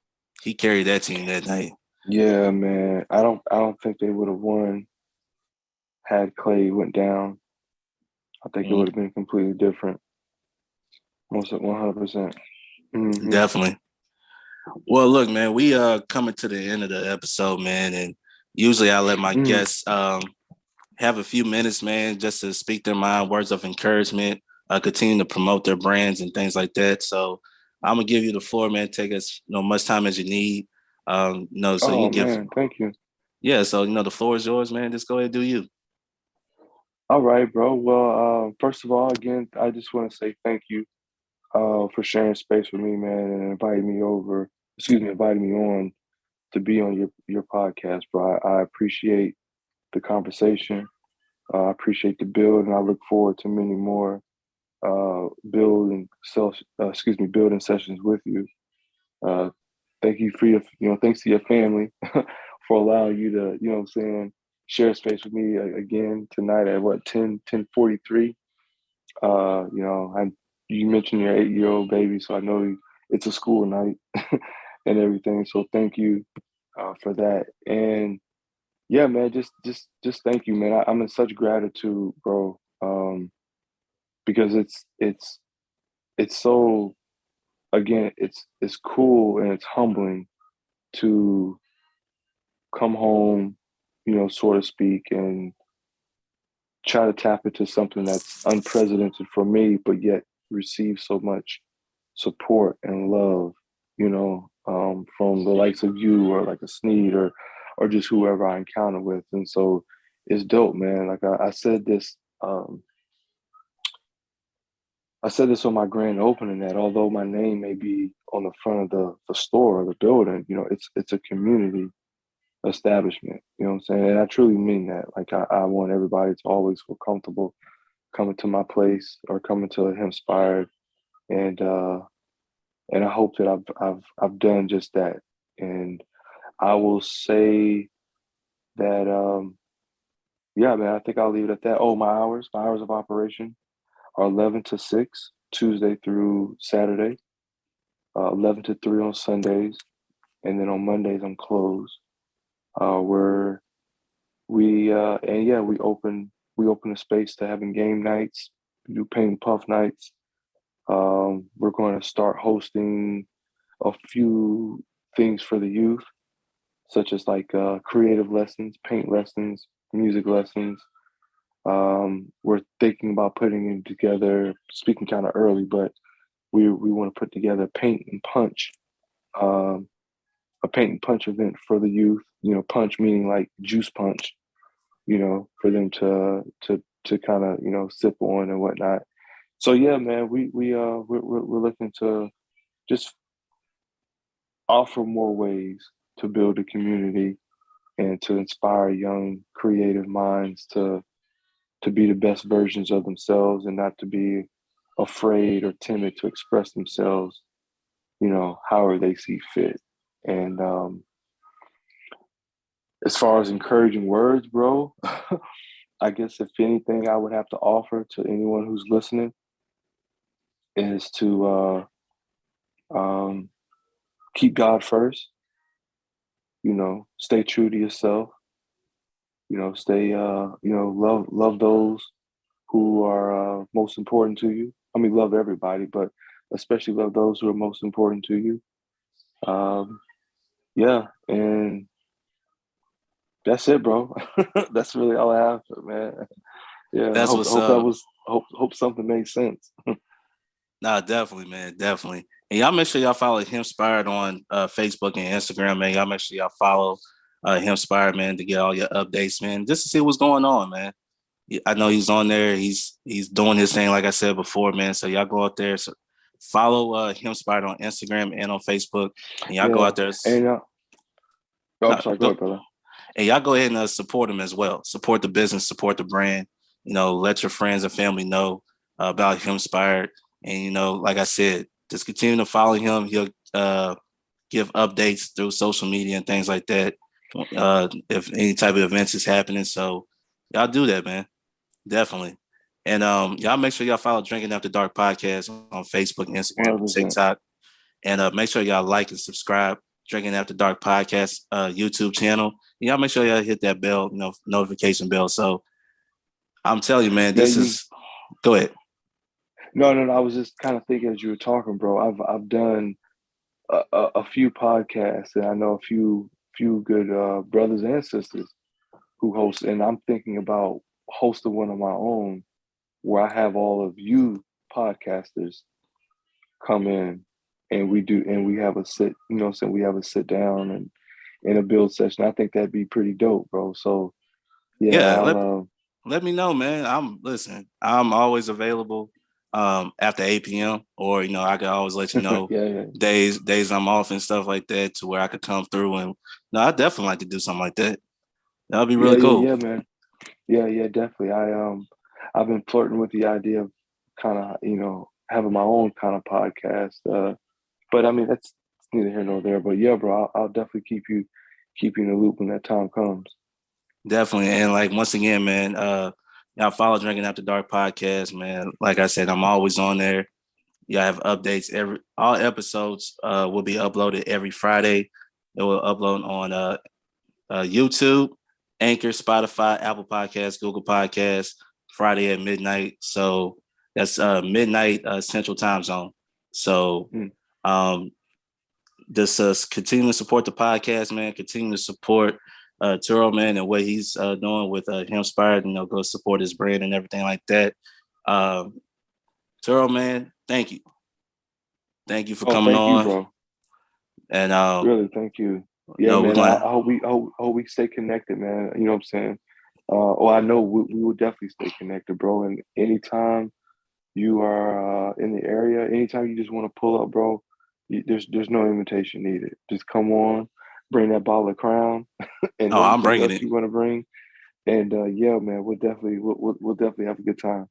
B: He carried that team that night.
C: Yeah, man. I don't think they would have won had Clay went down. I think it would have been completely different. Most 100%. Hmm.
B: Definitely. Well, look, man, we coming to the end of the episode, man, and usually I let my
C: Mm.
B: guests have a few minutes, man, just to speak their mind, words of encouragement, continue to promote their brands and things like that. So I'm gonna give you the floor, man. Take as much time as you need. So you
C: Oh
B: can give.
C: man, thank you.
B: Yeah, so the floor is yours, man. Just go ahead and do you.
C: All right, bro. Well, first of all, again, I just want to say thank you for sharing space with me, man, and inviting me on to be on your podcast, bro. I appreciate the conversation. I appreciate the build, and I look forward to many more building sessions with you. Uh, thank you for thanks to your family for allowing you to, what I'm saying, share space with me again tonight at what 10:43. You mentioned your 8-year-old baby, so I know it's a school night and everything. So thank you for that. And yeah, man, just thank you, man. I'm in such gratitude, bro, because it's so, again, it's cool and it's humbling to come home, so to speak, and try to tap into something that's unprecedented for me, but yet receive so much support and love, from the likes of you or like a Sneed or just whoever I encounter with. And so it's dope, man. Like I said this, on my grand opening, that although my name may be on the front of the store or the building, it's a community establishment. You know what I'm saying? And I truly mean that. Like I want everybody to always feel comfortable coming to my place or coming to a HEMPspire, and I hope that I've done just that. And I will say that yeah, man, I think I'll leave it at that. Oh, my hours of operation are 11 to 6 Tuesday through Saturday, 11 to 3 on Sundays, and then on Mondays I'm closed. Where we open a space to having game nights, we do paint and puff nights. We're going to start hosting a few things for the youth, such as like creative lessons, paint lessons, music lessons. We're thinking about putting it together, speaking kind of early, but we want to put together um, a paint and punch event for the youth. Punch meaning like juice punch. For them to kind of sip on and whatnot. So yeah, man, we're looking to just offer more ways to build a community and to inspire young creative minds to be the best versions of themselves and not to be afraid or timid to express themselves, however they see fit. And as far as encouraging words, bro, I guess if anything I would have to offer to anyone who's listening is to keep God first, stay true to yourself, stay, love those who are most important to you. I mean, love everybody, but especially love those who are most important to you. Yeah, and that's it, bro. That's really all I have, man. Yeah,
B: That's what's up.
C: Hope something made sense.
B: Nah, definitely, man, definitely. And y'all make sure y'all follow HEMPspire on Facebook and Instagram, man. Y'all make sure y'all follow HEMPspire, man, to get all your updates, man, just to see what's going on, man. I know he's on there. He's doing his thing, like I said before, man. So y'all go out there, follow HEMPspire on Instagram and on Facebook, and y'all go out there.
C: And I'm sorry, go ahead, brother.
B: And y'all go ahead and support him as well. Support the business, support the brand. Let your friends and family know about HEMPspire. And like I said, just continue to follow him. He'll give updates through social media and things like that. If any type of events is happening, so y'all do that, man. Definitely. And y'all make sure y'all follow Drinking After Dark podcast on Facebook, Instagram, 100%. TikTok. And make sure y'all like and subscribe Drinking After Dark podcast YouTube channel. And y'all make sure y'all hit that bell, notification bell. So I'm telling you, man, go ahead.
C: No. I was just kind of thinking as you were talking, bro. I've done a few podcasts, and I know a few good brothers and sisters who host, and I'm thinking about hosting one of my own where I have all of you podcasters come in and we have a sit down and a build session. I think that'd be pretty dope, bro. So
B: let me know, man. I'm always available after 8 p.m. or I could always let you know days I'm off and stuff like that to where I could come through. And I definitely like to do something like that. That'd be really cool.
C: Yeah, man. Yeah, definitely. I've been flirting with the idea of kind of, having my own kind of podcast. But I mean, that's neither here nor there. But yeah, bro, I'll definitely keep you in the loop when that time comes.
B: Definitely. And like, once again, man, y'all follow Drinking After Dark podcast, man. Like I said, I'm always on there. Y'all have updates. All episodes will be uploaded every Friday. It will upload on YouTube, Anchor, Spotify, Apple Podcasts, Google Podcasts, Friday at midnight. So that's midnight Central Time Zone. So just continue to support the podcast, man. Continue to support Turo, man, and what he's doing with HEMPspire. Go support his brand and everything like that. Turo, man, thank you. Thank you for coming on.
C: You, bro.
B: And
C: really, thank you. Yeah, man. I hope we stay connected, man. You know what I'm saying? I know we will definitely stay connected, bro. And anytime you are in the area, anytime you just want to pull up, bro, there's no invitation needed. Just come on, bring that bottle of Crown, and
B: I'm bringing it.
C: You want to bring, and yeah, man, we'll definitely have a good time.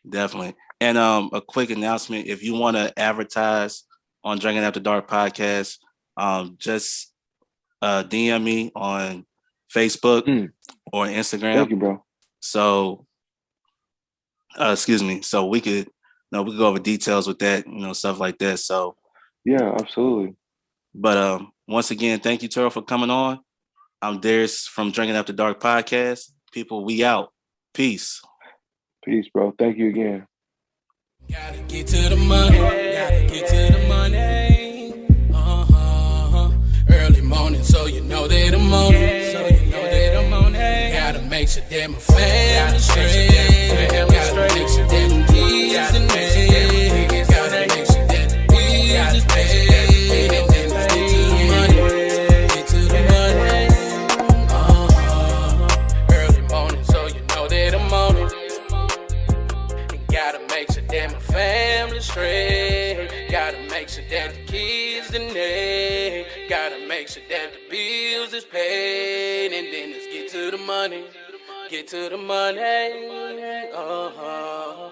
B: Definitely. And a quick announcement: if you want to advertise on Drinking After Dark podcast, just DM me on Facebook or Instagram.
C: Thank you, bro.
B: So, excuse me. So we could go over details with that, stuff like that. So,
C: yeah, absolutely.
B: But once again, thank you, Turo, for coming on. I'm Darius from Drinking After Dark podcast. People, we out. Peace.
C: Peace, bro. Thank you again.
A: Gotta get to the money. Gotta get to the money. Early morning, so you know that I'm on it. Gotta make sure that my family straight. Gotta make sure that the kids and me. Gotta make sure that the bills is paid. And then let's get to the money. Get to the money. Early morning, so you know that I'm on it. Gotta make sure that my family's straight. Gotta make sure that the kids done. Gotta make sure that the bills is paid. And then let's get to the money. Get to the money. Uh-huh.